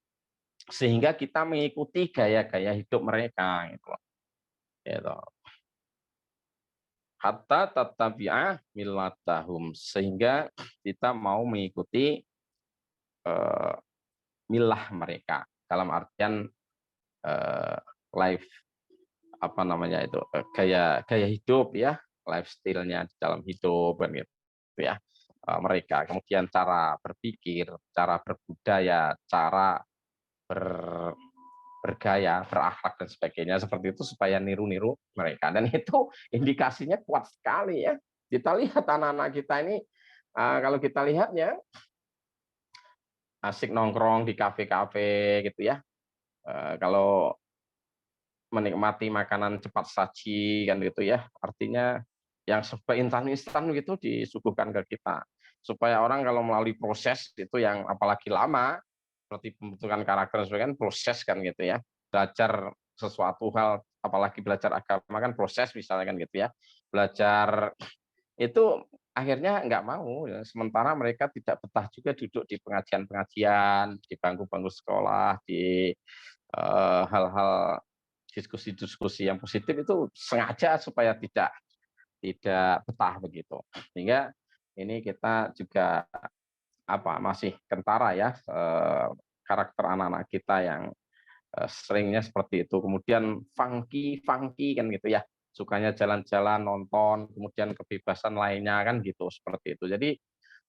sehingga kita mengikuti gaya-gaya hidup mereka gitu. Gitu. Hatta tattabi'a millatahum, sehingga kita mau mengikuti milah mereka dalam artian life apa namanya itu gaya hidup ya, lifestyle-nya di dalam hidup kan gitu ya, mereka, kemudian cara berpikir, cara berbudaya, cara bergaya, berakhlak dan sebagainya seperti itu supaya niru-niru mereka, dan itu indikasinya kuat sekali ya. Kita lihat anak-anak kita ini, kalau kita lihatnya asik nongkrong di kafe-kafe gitu ya, kalau menikmati makanan cepat saji kan gitu ya, artinya yang serba instan-instan gitu disuguhkan ke kita, supaya orang kalau melalui proses itu yang apalagi lama seperti pembentukan karakter dan sebagainya proses kan gitu ya, belajar sesuatu hal apalagi belajar agama kan proses misalnya kan gitu ya, belajar itu akhirnya nggak mau ya. Sementara mereka tidak betah juga duduk di pengajian-pengajian, di bangku-bangku sekolah, di hal-hal diskusi-diskusi yang positif itu sengaja supaya tidak betah begitu. Sehingga ini kita juga masih kentara ya karakter anak-anak kita yang seringnya seperti itu. Kemudian funky kan gitu ya, sukanya jalan-jalan, nonton, kemudian kebebasan lainnya kan gitu, seperti itu. Jadi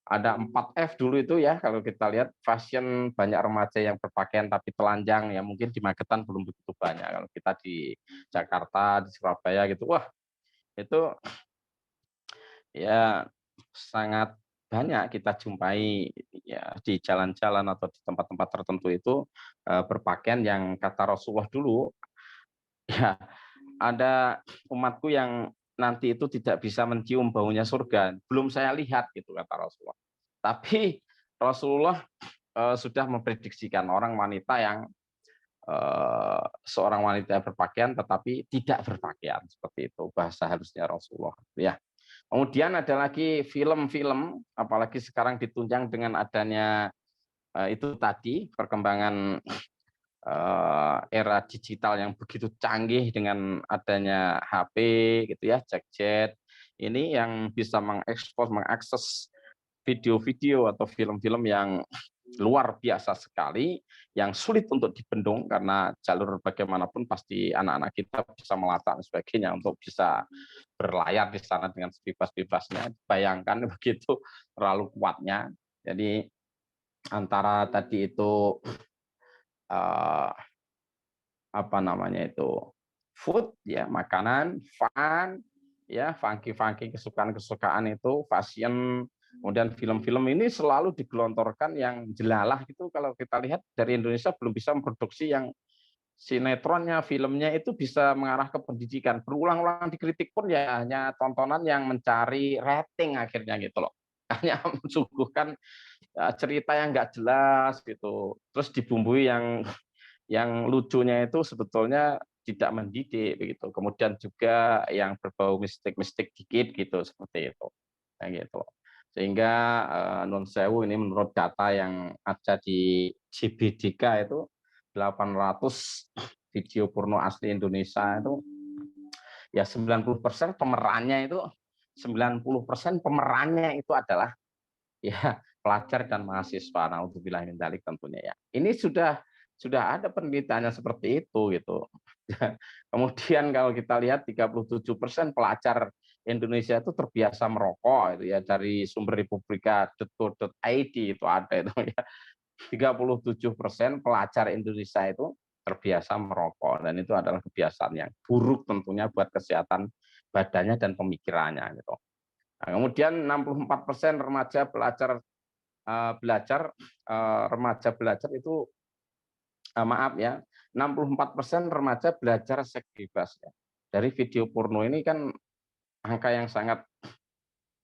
ada 4F dulu itu ya, kalau kita lihat fashion, banyak remaja yang berpakaian tapi telanjang ya, mungkin di Magetan belum begitu banyak. Kalau kita di Jakarta, di Surabaya gitu, wah itu ya sangat banyak kita jumpai ya di jalan-jalan atau di tempat-tempat tertentu itu berpakaian yang kata Rasulullah dulu ya, ada umatku yang nanti itu tidak bisa mencium baunya surga, belum saya lihat gitu kata Rasulullah. Tapi Rasulullah sudah memprediksikan orang wanita yang seorang wanita berpakaian tetapi tidak berpakaian, seperti itu bahasa harusnya Rasulullah ya. Kemudian ada lagi film-film, apalagi sekarang ditunjang dengan adanya itu tadi perkembangan era digital yang begitu canggih dengan adanya HP gitu ya, Jackjet ini yang bisa mengakses video-video atau film-film yang luar biasa sekali, yang sulit untuk dibendung karena jalur bagaimanapun pasti anak-anak kita bisa melacak dan sebagainya untuk bisa berlayar di sana dengan sebebas-bebasnya. Bayangkan begitu terlalu kuatnya. Jadi antara tadi itu apa namanya itu food ya, makanan, fun ya, funky kesukaan itu, fashion, kemudian film-film ini selalu digelontorkan yang jelalah gitu. Kalau kita lihat dari Indonesia belum bisa memproduksi yang sinetronnya, filmnya itu bisa mengarah ke pendidikan. Berulang-ulang dikritik pun ya hanya tontonan yang mencari rating akhirnya gitu loh. Hanya mensuguhkan cerita yang nggak jelas gitu. Terus dibumbui yang lucunya itu sebetulnya tidak mendidik begitu. Kemudian juga yang berbau mistik-mistik dikit gitu, seperti itu. Kayak gitu. Sehingga nun sewu ini menurut data yang ada di JBDK itu 800 video porno asli Indonesia itu ya 90% pemerannya itu 90% pemerannya itu adalah ya pelajar dan mahasiswa. Naudzubillah min dzalik tentunya ya. Ini sudah ada penelitiannya seperti itu gitu. Kemudian kalau kita lihat 37% pelajar Indonesia itu terbiasa merokok itu ya, dari sumber republika.co.id itu ada itu ya. 37% pelajar Indonesia itu terbiasa merokok, dan itu adalah kebiasaan yang buruk tentunya buat kesehatan badannya dan pemikirannya gitu. Nah, kemudian 64% remaja belajar itu maaf ya, 64% remaja belajar seks bebas ya. Dari video porno ini kan angka yang sangat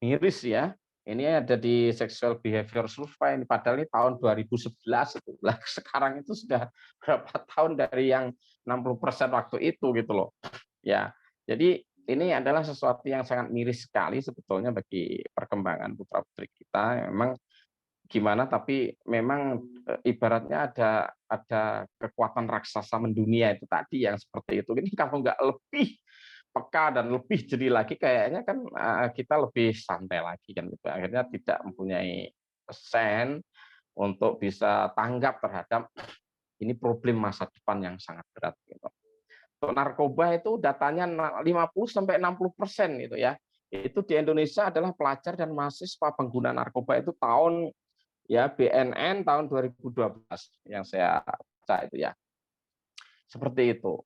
miris ya. Ini ada di Sexual Behavior Survey ini, padahal ini tahun 2011 itu. Lah sekarang itu sudah berapa tahun dari yang 60% waktu itu gitu loh. Ya. Jadi ini adalah sesuatu yang sangat miris sekali sebetulnya bagi perkembangan putra-putri kita. Memang gimana, tapi memang ibaratnya ada kekuatan raksasa mendunia itu tadi yang seperti itu. Ini kalau nggak lebih peka dan lebih jeli lagi, kayaknya kan kita lebih santai lagi kan gitu. Akhirnya tidak mempunyai sen untuk bisa tanggap terhadap ini problem masa depan yang sangat berat gitu. Untuk narkoba itu datanya 50-60% gitu ya. Itu di Indonesia adalah pelajar dan mahasiswa pengguna narkoba itu tahun ya BNN tahun 2012 yang saya baca itu ya. Seperti itu.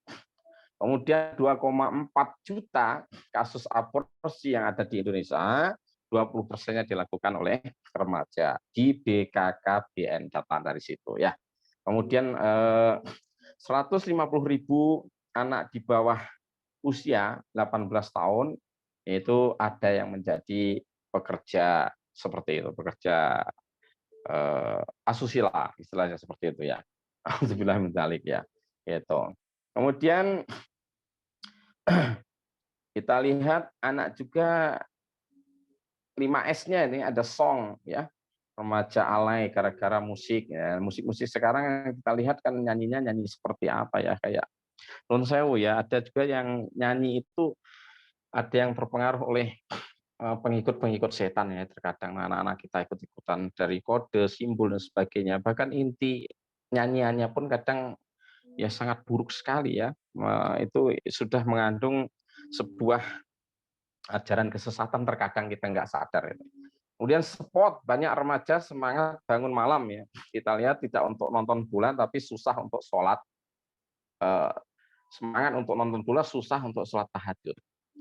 Kemudian 2,4 juta kasus aborsi yang ada di Indonesia, 20%-nya dilakukan oleh remaja di BKKBN, data dari situ ya. Kemudian 150.000 anak di bawah usia 18 tahun itu ada yang menjadi pekerja seperti itu, pekerja asusila istilahnya seperti itu ya. Alhamdulillah mendalik ya. Gitu. Kemudian kita lihat anak juga 5S-nya ini ada song ya. Remaja alay gara-gara musik ya. Musik-musik sekarang kita lihat kan nyanyinya nyanyi seperti apa ya, kayak Nun Sewu ya. Ada juga yang nyanyi itu ada yang terpengaruh oleh pengikut-pengikut setan ya. Terkadang anak-anak kita ikut-ikutan dari kode, simbol dan sebagainya. Bahkan inti nyanyiannya pun kadang ya sangat buruk sekali ya. Itu sudah mengandung sebuah ajaran kesesatan, terkadang kita nggak sadar itu. Kemudian sport, banyak remaja semangat bangun malam ya. Kita lihat tidak untuk nonton bola tapi susah untuk sholat. Semangat untuk nonton bola, susah untuk sholat tahajud.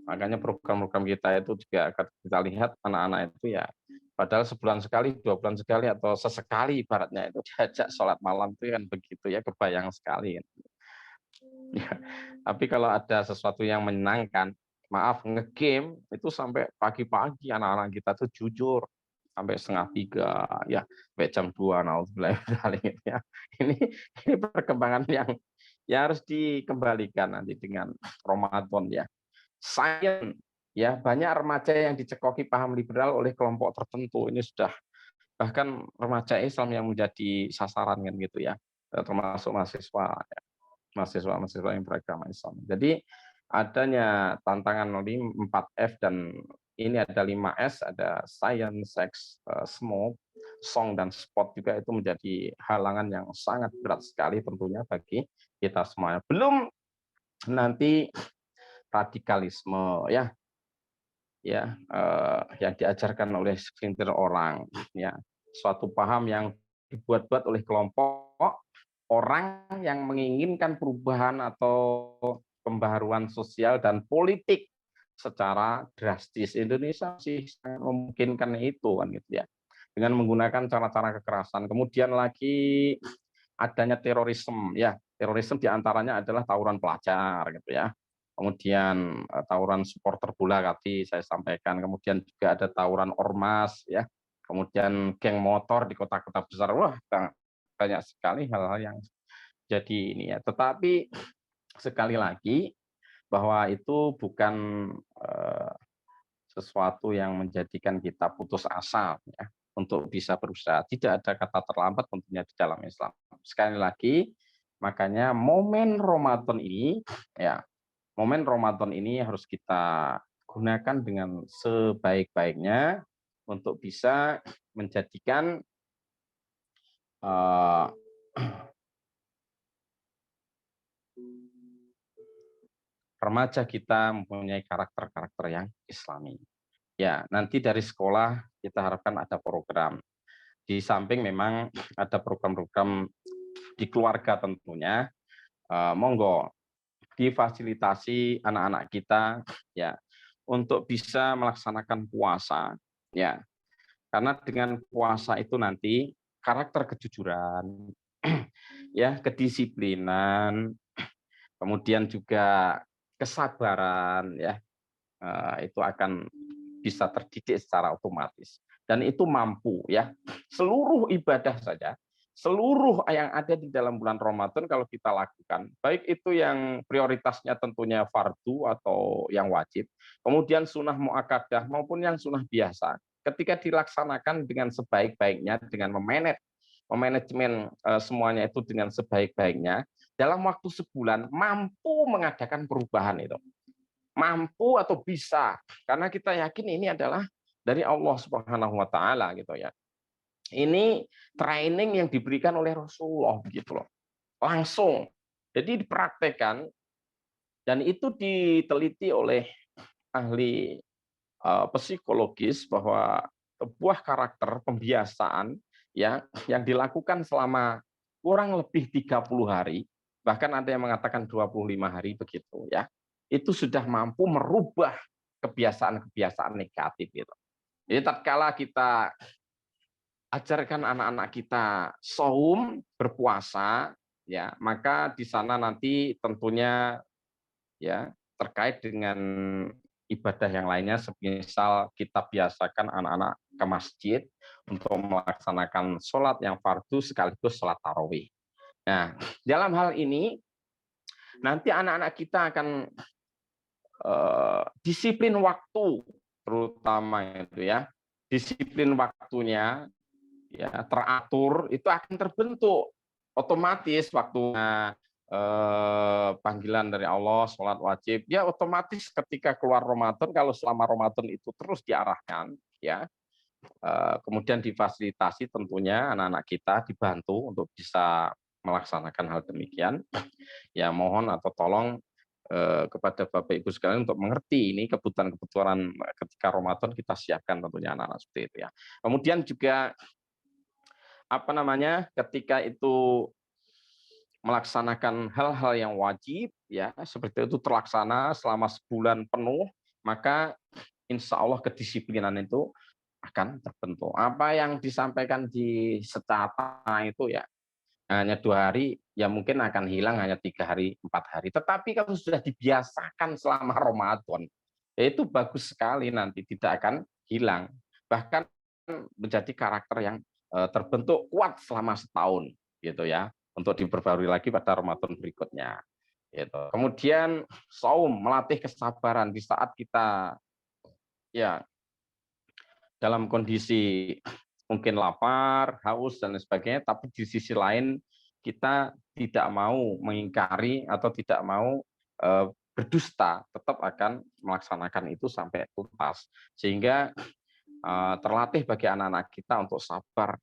Makanya program-program kita itu juga akan kita lihat anak-anak itu ya, padahal sebulan sekali, 2 bulan sekali, atau sesekali ibaratnya itu diajak sholat malam itu kan begitu ya, kebayang sekali. Ya, tapi kalau ada sesuatu yang menyenangkan, maaf, ngegame itu sampai pagi-pagi anak-anak kita tuh jujur sampai 2:30 ya, sampai jam 2 naudzubillah ya. Ini perkembangan yang ya harus dikembalikan nanti dengan Ramadan ya. Sains ya, banyak remaja yang dicekoki paham liberal oleh kelompok tertentu. Ini sudah bahkan remaja Islam yang menjadi sasaran kan gitu ya, termasuk mahasiswa ya. Mahasiswa yang beragama Islam. Jadi adanya tantangan 4F dan ini ada 5S, ada science, sex, smoke, song dan sport juga, itu menjadi halangan yang sangat berat sekali tentunya bagi kita semuanya. Belum nanti radikalisme ya, yang diajarkan oleh segelintir orang ya, suatu paham yang dibuat-buat oleh kelompok orang yang menginginkan perubahan atau pembaharuan sosial dan politik secara drastis. Indonesia sih sangat memungkinkan itu kan gitu ya. Dengan menggunakan cara-cara kekerasan. Kemudian lagi adanya terorisme ya. Terorisme diantaranya adalah tawuran pelajar gitu ya. Kemudian tawuran supporter bola tadi saya sampaikan. Kemudian juga ada tawuran ormas ya. Kemudian geng motor di kota-kota besar. Wah, banyak sekali hal-hal yang jadi ini ya. Tetapi sekali lagi bahwa itu bukan sesuatu yang menjadikan kita putus asa ya, untuk bisa berusaha. Tidak ada kata terlambat tentunya di dalam Islam. Sekali lagi, makanya momen Ramadan ini ya, momen Ramadan ini harus kita gunakan dengan sebaik-baiknya untuk bisa menjadikan remaja kita mempunyai karakter-karakter yang Islami. Ya, nanti dari sekolah kita harapkan ada program. Di samping memang ada program-program di keluarga tentunya, monggo difasilitasi anak-anak kita ya untuk bisa melaksanakan puasa ya. Karena dengan puasa itu nanti karakter kejujuran ya, kedisiplinan, kemudian juga kesabaran ya, itu akan bisa terdidik secara otomatis dan itu mampu ya, seluruh ibadah saja, seluruh yang ada di dalam bulan Ramadan kalau kita lakukan, baik itu yang prioritasnya tentunya fardu atau yang wajib, kemudian sunnah muakkadah maupun yang sunnah biasa, ketika dilaksanakan dengan sebaik-baiknya, dengan memanajemen semuanya itu dengan sebaik-baiknya, dalam waktu sebulan mampu mengadakan perubahan itu. Mampu atau bisa, karena kita yakin ini adalah dari Allah Subhanahu wa taala gitu ya. Ini training yang diberikan oleh Rasulullah begitu loh. Langsung. Jadi dipraktekkan dan itu diteliti oleh ahli psikologis bahwa sebuah karakter pembiasaan ya yang dilakukan selama kurang lebih 30 hari, bahkan ada yang mengatakan 25 hari begitu ya. Itu sudah mampu merubah kebiasaan-kebiasaan negatif gitu. Jadi tatkala kita ajarkan anak-anak kita saum, berpuasa ya, maka di sana nanti tentunya ya terkait dengan ibadah yang lainnya, semisal kita biasakan anak-anak ke masjid untuk melaksanakan sholat yang fardu sekaligus sholat tarawih. Nah, dalam hal ini nanti anak-anak kita akan disiplin waktu, terutama itu ya, disiplin waktunya ya teratur, itu akan terbentuk otomatis waktunya, panggilan dari Allah, sholat wajib, ya otomatis ketika keluar Ramadan, kalau selama Ramadan itu terus diarahkan, ya, kemudian difasilitasi tentunya anak-anak kita dibantu untuk bisa melaksanakan hal demikian. Ya mohon atau tolong kepada Bapak Ibu sekalian untuk mengerti ini kebutuhan-kebutuhan ketika Ramadan kita siapkan tentunya anak-anak seperti itu ya. Kemudian juga ketika itu melaksanakan hal-hal yang wajib ya seperti itu terlaksana selama sebulan penuh, maka insya Allah kedisiplinan itu akan terbentuk. Apa yang disampaikan di secata itu ya hanya 2 hari, ya mungkin akan hilang hanya 3 hari, 4 hari. Tetapi kalau sudah dibiasakan selama Ramadan, ya itu bagus sekali nanti tidak akan hilang. Bahkan menjadi karakter yang terbentuk kuat selama setahun, gitu ya, untuk diperbarui lagi pada Ramadan berikutnya. Gitu. Kemudian saum, melatih kesabaran di saat kita ya dalam kondisi mungkin lapar, haus, dan lain sebagainya, tapi di sisi lain kita tidak mau mengingkari atau tidak mau berdusta, tetap akan melaksanakan itu sampai tuntas. Sehingga terlatih bagi anak-anak kita untuk sabar.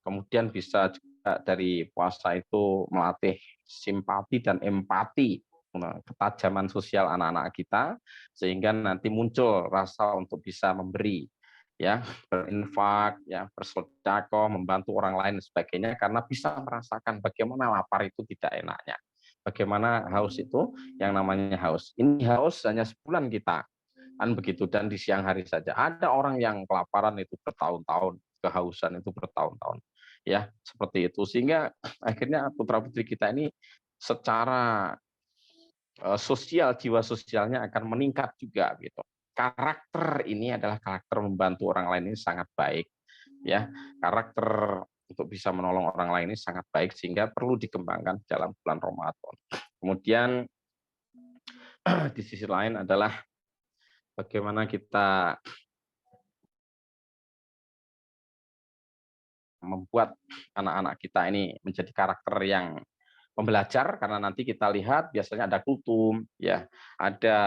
Kemudian bisa juga dari puasa itu melatih simpati dan empati, ketajaman sosial anak-anak kita, sehingga nanti muncul rasa untuk bisa memberi, ya berinfak, ya bersedekah, membantu orang lain dan sebagainya, karena bisa merasakan bagaimana lapar itu tidak enaknya. Bagaimana haus itu, yang namanya haus. Ini haus hanya sebulan kita, kan begitu, dan di siang hari saja. Ada orang yang kelaparan itu bertahun-tahun, kehausan itu bertahun-tahun, ya seperti itu. Sehingga akhirnya putra putri kita ini secara sosial, jiwa sosialnya akan meningkat juga gitu. Karakter ini adalah karakter membantu orang lain ini sangat baik, ya. Karakter untuk bisa menolong orang lain ini sangat baik sehingga perlu dikembangkan dalam bulan Ramadan. Kemudian di sisi lain adalah bagaimana kita membuat anak-anak kita ini menjadi karakter yang pembelajar, karena nanti kita lihat biasanya ada kultum, ya, ada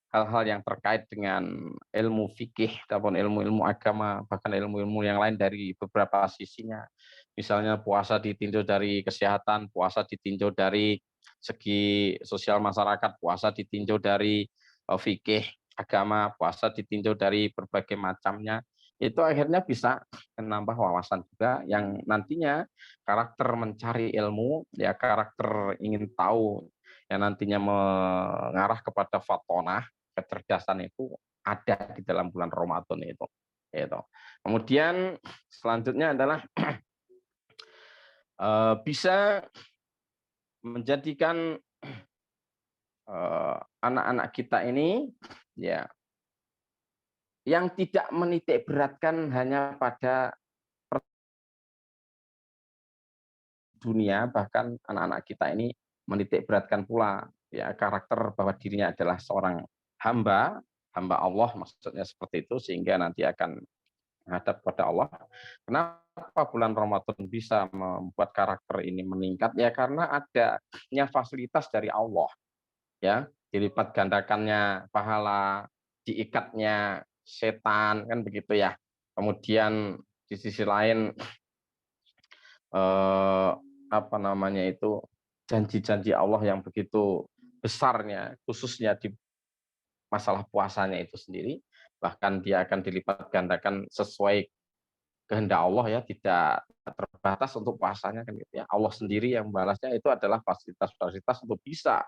hal-hal yang terkait dengan ilmu fikih ataupun ilmu-ilmu agama, bahkan ilmu-ilmu yang lain dari beberapa sisinya. Misalnya puasa ditinjau dari kesehatan, puasa ditinjau dari segi sosial masyarakat, puasa ditinjau dari fikih agama, puasa ditinjau dari berbagai macamnya. Itu akhirnya bisa menambah wawasan juga yang nantinya karakter mencari ilmu, ya karakter ingin tahu yang nantinya mengarah kepada fatonah, kecerdasan itu ada di dalam bulan Ramadan itu. Gitu. Kemudian selanjutnya adalah bisa menjadikan anak-anak kita ini ya yang tidak menitik beratkan hanya pada dunia, bahkan anak-anak kita ini menitik beratkan pula ya karakter bahwa dirinya adalah seorang hamba Allah, maksudnya seperti itu, sehingga nanti akan menghadap kepada Allah. Kenapa bulan Ramadan bisa membuat karakter ini meningkat? Ya karena adanya fasilitas dari Allah, ya dilipat gandakannya pahala, diikatnya setan, kan begitu ya. Kemudian di sisi lain apa namanya itu, janji-janji Allah yang begitu besarnya, khususnya di masalah puasanya itu sendiri, bahkan dia akan dilipat gandakan sesuai kehendak Allah, ya tidak terbatas untuk puasanya, kan gitu ya. Allah sendiri yang membalasnya, itu adalah fasilitas-fasilitas untuk bisa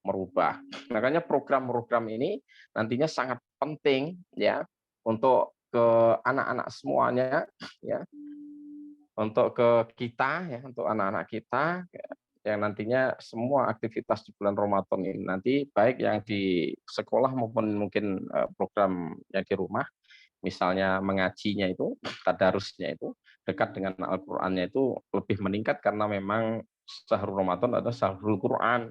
merubah. Makanya program-program ini nantinya sangat penting ya untuk ke anak-anak semuanya, ya, untuk ke kita, ya, untuk anak-anak kita yang nantinya semua aktivitas di bulan Ramadan ini nanti, baik yang di sekolah maupun mungkin program yang di rumah, misalnya mengajinya itu, tadarusnya itu, dekat dengan Al-Qur'annya itu lebih meningkat, karena memang syahrul Ramadan adalah syahrul Quran.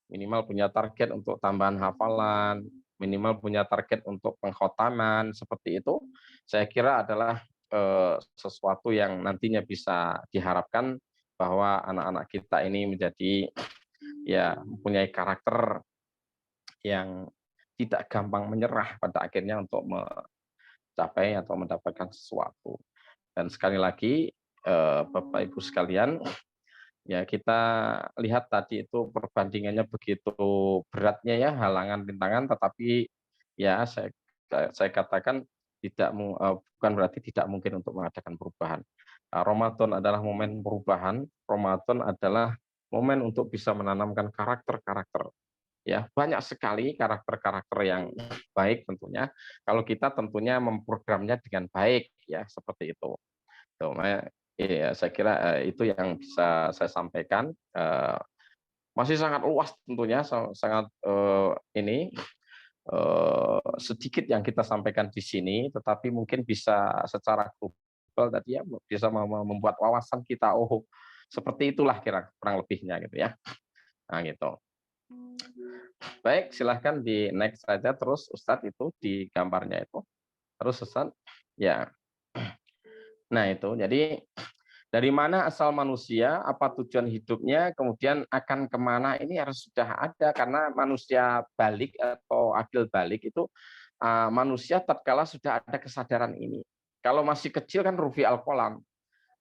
Minimal punya target untuk tambahan hafalan, minimal punya target untuk pengkhotaman, seperti itu. Saya kira adalah sesuatu yang nantinya bisa diharapkan bahwa anak-anak kita ini menjadi ya mempunyai karakter yang tidak gampang menyerah pada akhirnya untuk mencapai atau mendapatkan sesuatu. Dan sekali lagi Bapak Ibu sekalian, ya kita lihat tadi itu perbandingannya begitu beratnya ya, halangan rintangan, tetapi ya saya katakan bukan berarti tidak mungkin untuk mengadakan perubahan. Ramadan adalah momen perubahan, Ramadan adalah momen untuk bisa menanamkan karakter-karakter. Ya, banyak sekali karakter-karakter yang baik tentunya kalau kita tentunya memprogramnya dengan baik, ya seperti itu. Tuh, ya, saya kira itu yang bisa saya sampaikan. Masih sangat luas tentunya, sangat ini sedikit yang kita sampaikan di sini, tetapi mungkin bisa secara global tadi ya, bisa membuat wawasan kita, oh seperti itulah kurang lebihnya gitu ya. Nah gitu. Baik, silahkan di next saja terus Ustadz itu di gambarnya itu. Terus Ustadz, ya. Nah itu, jadi dari mana asal manusia, apa tujuan hidupnya, kemudian akan kemana, ini harus sudah ada, karena manusia balik atau akil balik itu manusia tatkala sudah ada kesadaran ini. Kalau masih kecil kan rufi al-qalam,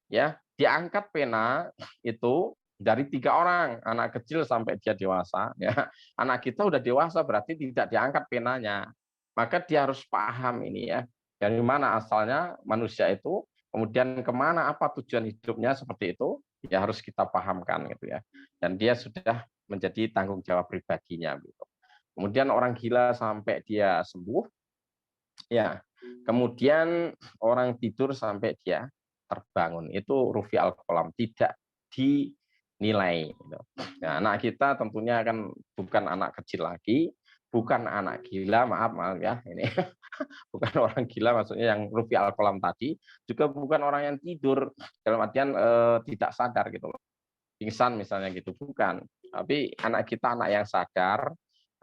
ya diangkat pena itu dari 3 orang, anak kecil sampai dia dewasa, ya anak kita udah dewasa berarti tidak diangkat penanya, maka dia harus paham ini ya, dari mana asalnya manusia itu, kemudian kemana, apa tujuan hidupnya, seperti itu ya harus kita pahamkan gitu ya. Dan dia sudah menjadi tanggung jawab pribadinya gitu. Kemudian orang gila sampai dia sembuh, ya. Kemudian orang tidur sampai dia terbangun. Itu rufi al-qalam, tidak dinilai gitu. Nah, anak kita tentunya kan bukan anak kecil lagi, bukan anak gila, maaf ya ini. Bukan orang gila maksudnya yang rufi al-qalam tadi, juga bukan orang yang tidur dalam artian tidak sadar gitu loh. Pingsan misalnya gitu, bukan. Tapi anak kita anak yang sadar,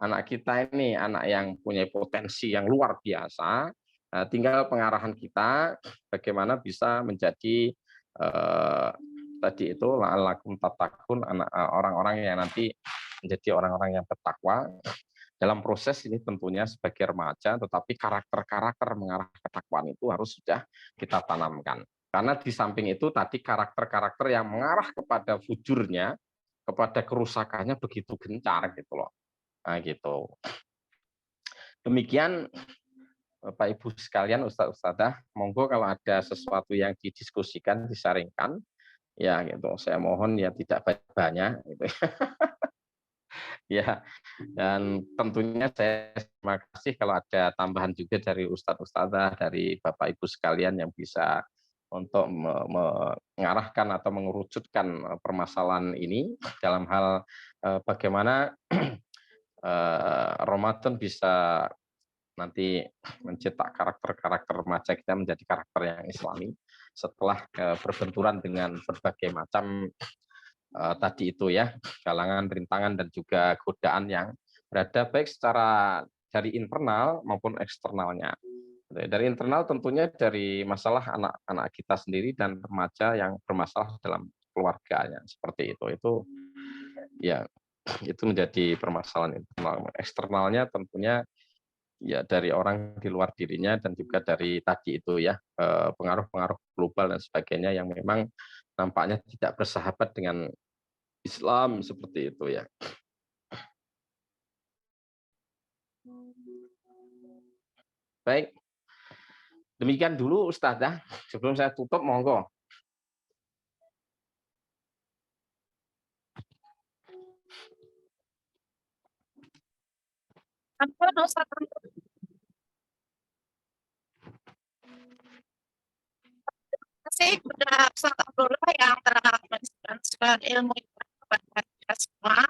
anak kita ini anak yang punya potensi yang luar biasa. Tinggal pengarahan kita bagaimana bisa menjadi tadi itu la'allakum tattaqun, orang-orang yang nanti menjadi orang-orang yang bertakwa. Dalam proses ini tentunya sebagai remaja, tetapi karakter-karakter mengarah ketakwaan itu harus sudah kita tanamkan. Karena di samping itu tadi karakter-karakter yang mengarah kepada fujurnya, kepada kerusakannya begitu gencar gitu loh. Nah, gitu. Demikian Bapak Ibu sekalian, Ustadz Ustadzah, monggo kalau ada sesuatu yang didiskusikan, disaringkan, ya gitu. Saya mohon ya tidak banyak gitu. Ya, dan tentunya saya terima kasih kalau ada tambahan juga dari Ustadz Ustadzah, dari Bapak Ibu sekalian yang bisa untuk mengarahkan atau mengerucutkan permasalahan ini dalam hal bagaimana Ramadan bisa nanti mencetak karakter-karakter remaja kita menjadi karakter yang islami setelah berbenturan dengan berbagai macam tadi itu ya, galangan, rintangan, dan juga godaan yang berada baik secara dari internal maupun eksternalnya. Dari internal tentunya dari masalah anak-anak kita sendiri dan remaja yang bermasalah dalam keluarganya seperti itu. Itu ya itu menjadi permasalahan internal. Eksternalnya tentunya ya dari orang di luar dirinya dan juga dari tadi itu ya pengaruh-pengaruh global dan sebagainya yang memang nampaknya tidak bersahabat dengan Islam seperti itu ya. Baik, demikian dulu Ustazah. Sebelum saya tutup, monggo. Ampun, Ustaz. Terima kasih kepada Ustaz Abdullah yang telah menjelaskan ilmu kepada kita semua.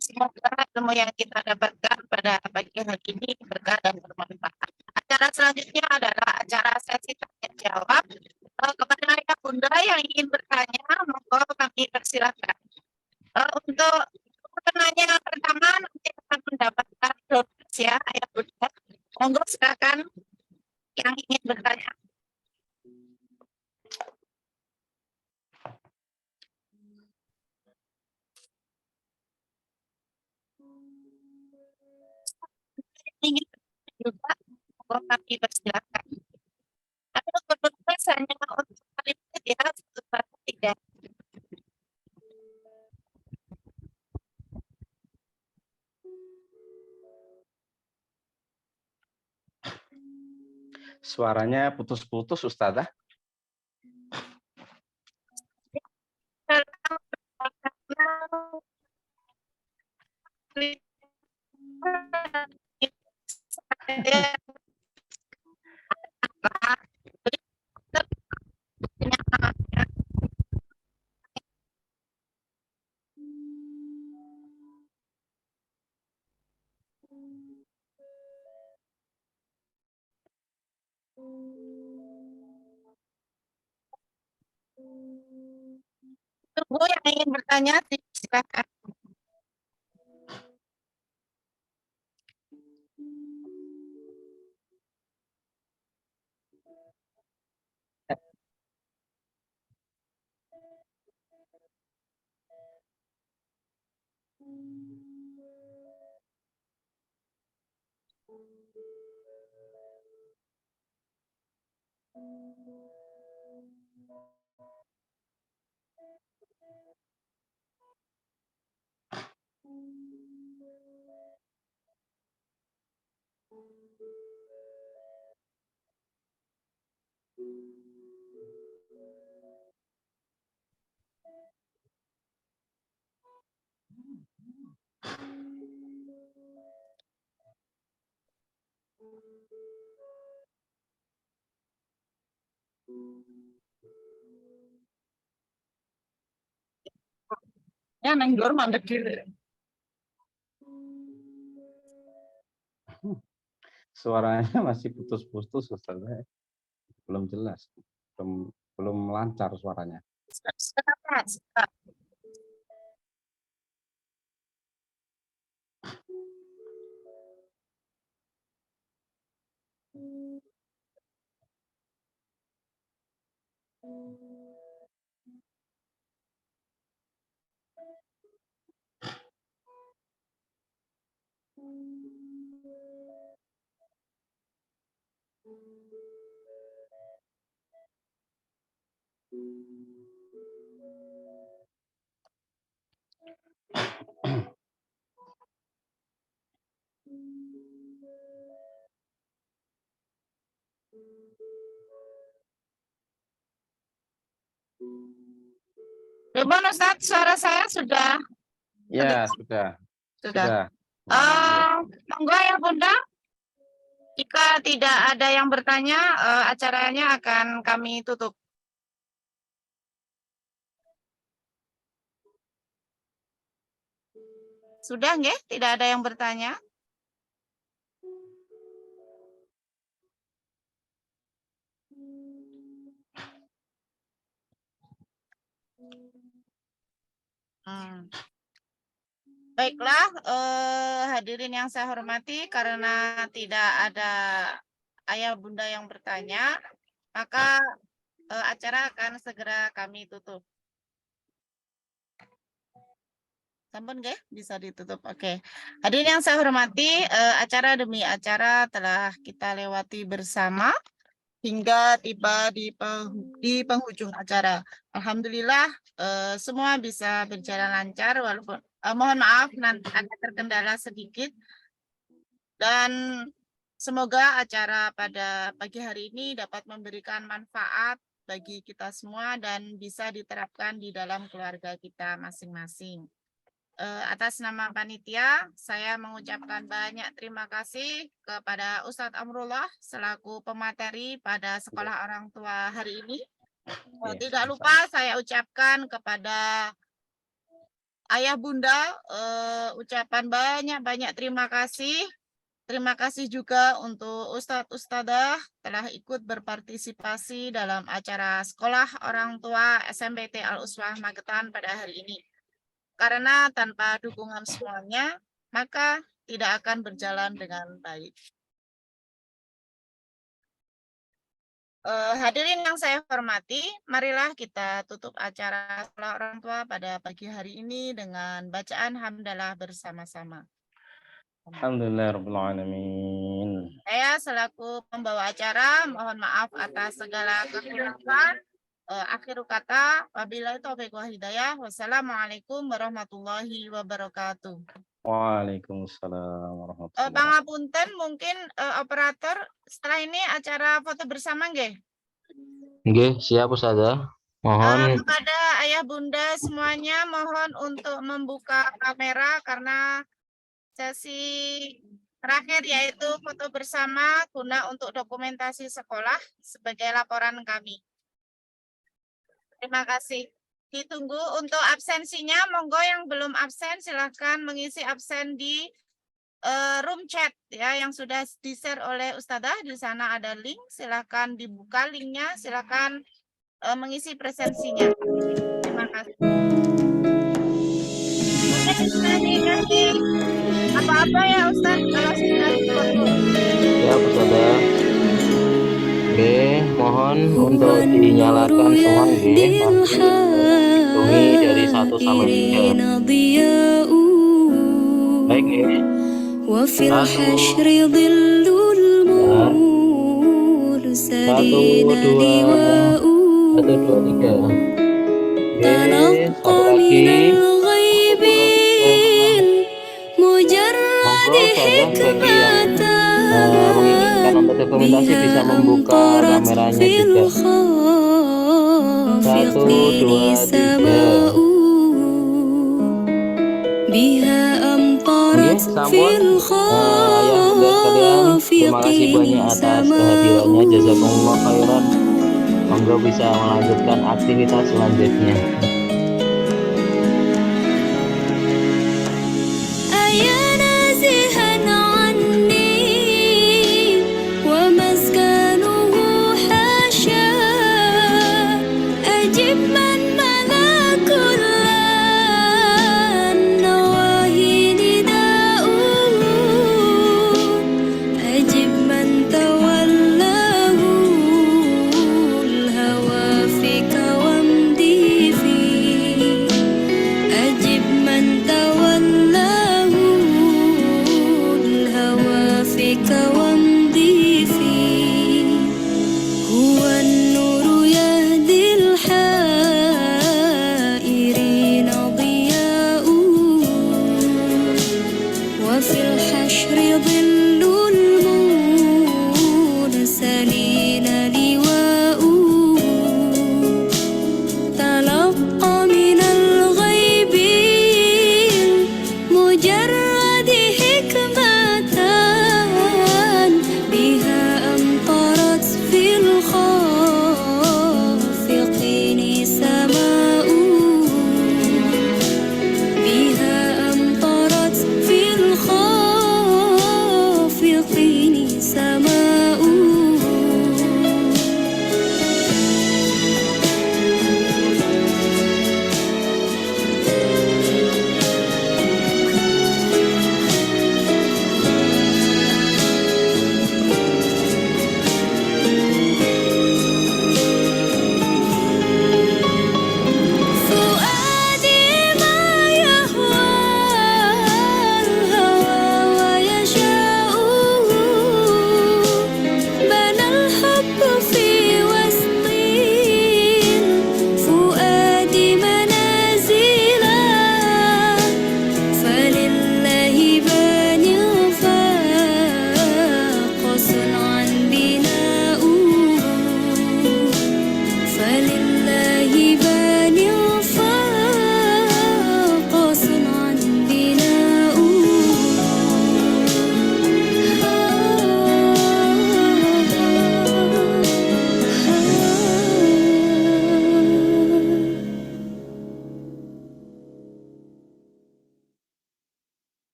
Semoga ilmu yang kita dapatkan pada pagi hari ini berkah dan bermanfaat. Acara selanjutnya adalah acara sesi tanya jawab. Kepada ayah bunda yang ingin bertanya, monggo kami persilakan. Untuk penanya pertama nanti akan mendapatkan dosis ya ayah bunda. Monggo silakan yang ingin bertanya. Ingin juga monggo kami persilakan. Ada kebetulan hanya untuk kalimat ya, satu tidak. Suaranya putus-putus Ustazah. Tunggu yang ingin bertanya, silakan. Ya, neng Dor mandek diri. Suaranya masih putus-putus, Ustazah. Belum jelas, belum lancar suaranya. Kenapa? Gimana Ustaz? Suara saya sudah Ya, sudah. sudah. Sudah. Monggo ya Bunda. Jika tidak ada yang bertanya, acaranya akan kami tutup. Sudah nggih? Tidak ada yang bertanya? Baiklah, hadirin yang saya hormati, karena tidak ada ayah bunda yang bertanya, maka acara akan segera kami tutup. Sampun nggih? Bisa ditutup. Oke. Hadirin yang saya hormati, acara demi acara telah kita lewati bersama hingga tiba di penghujung acara. Alhamdulillah semua bisa berjalan lancar, walaupun mohon maaf nanti ada terkendala sedikit, dan semoga acara pada pagi hari ini dapat memberikan manfaat bagi kita semua dan bisa diterapkan di dalam keluarga kita masing-masing. Atas nama panitia, saya mengucapkan banyak terima kasih kepada Ustadz Amrullah selaku pemateri pada sekolah orang tua hari ini. Tidak lupa saya ucapkan kepada ayah bunda ucapan banyak terima kasih. Terima kasih juga untuk Ustadz Ustadzah telah ikut berpartisipasi dalam acara sekolah orang tua SMPT Al-Uswah Magetan pada hari ini. Karena tanpa dukungan semuanya, maka tidak akan berjalan dengan baik. Hadirin yang saya hormati, marilah kita tutup acara sekolah orang tua pada pagi hari ini dengan bacaan hamdalah bersama-sama. Alhamdulillahirrahmanirrahim. Saya selaku pembawa acara, mohon maaf atas segala kekurangan. Akhir kata, wabillahi taufiq wal hidayah. Wassalamualaikum warahmatullahi wabarakatuh. Waalaikumsalam warahmatullahi wabarakatuh. Pangapunten, mungkin operator setelah ini acara foto bersama nggih? Nggih, siap Ustazah. Mohon Kepada ayah bunda semuanya mohon untuk membuka kamera karena sesi terakhir yaitu foto bersama guna untuk dokumentasi sekolah sebagai laporan kami. Terima kasih. Ditunggu untuk absensinya, monggo yang belum absen silahkan mengisi absen di room chat ya yang sudah di-share oleh Ustadzah. Di sana ada link, silahkan dibuka linknya, silahkan mengisi presensinya. Terima kasih. Mungkin sudah dikasih apa-apa ya Ustadz kalau sudah foto. siap Ustazah. Oke, mohon untuk dinyalakan semua nggih. Hitungi dari 1 sampai 3. Baik nggih. 1, 2, 1, 2, 3. Oke, satu lagi. Monggo Ustazah bagi yang menginginkan untuk dokumentasi bisa membuka kameranya juga. 1, 2, 3. Oke, sampun ayah bunda sekalian Ustaz. Terima kasih banyak atas kehadirannya. Jazakumullah khairan. Monggo bisa melanjutkan aktivitas selanjutnya. أيا نازها عني ومسكنه حاشا أجب من ملا كل النواهي نداؤه أجب من تولاه الهوى فيك وامضي فيه أجب من تولاه الهوى فيك وامضي فيه هو النور يهدي الحائرين ضياؤه وفي الحشر ظل المرسلين لواؤه تلقى من الغيب المجرد حكمة بها أمطرت في الخافقين سماؤه بها أمطرت في الخافقين سماؤه فؤادي ما يهوى الهوى ويشاؤه بنى الحب في وسط الفؤاد منازلا فلله باني فاق صنعا بناؤه فلله باني فاق صنعا بناؤه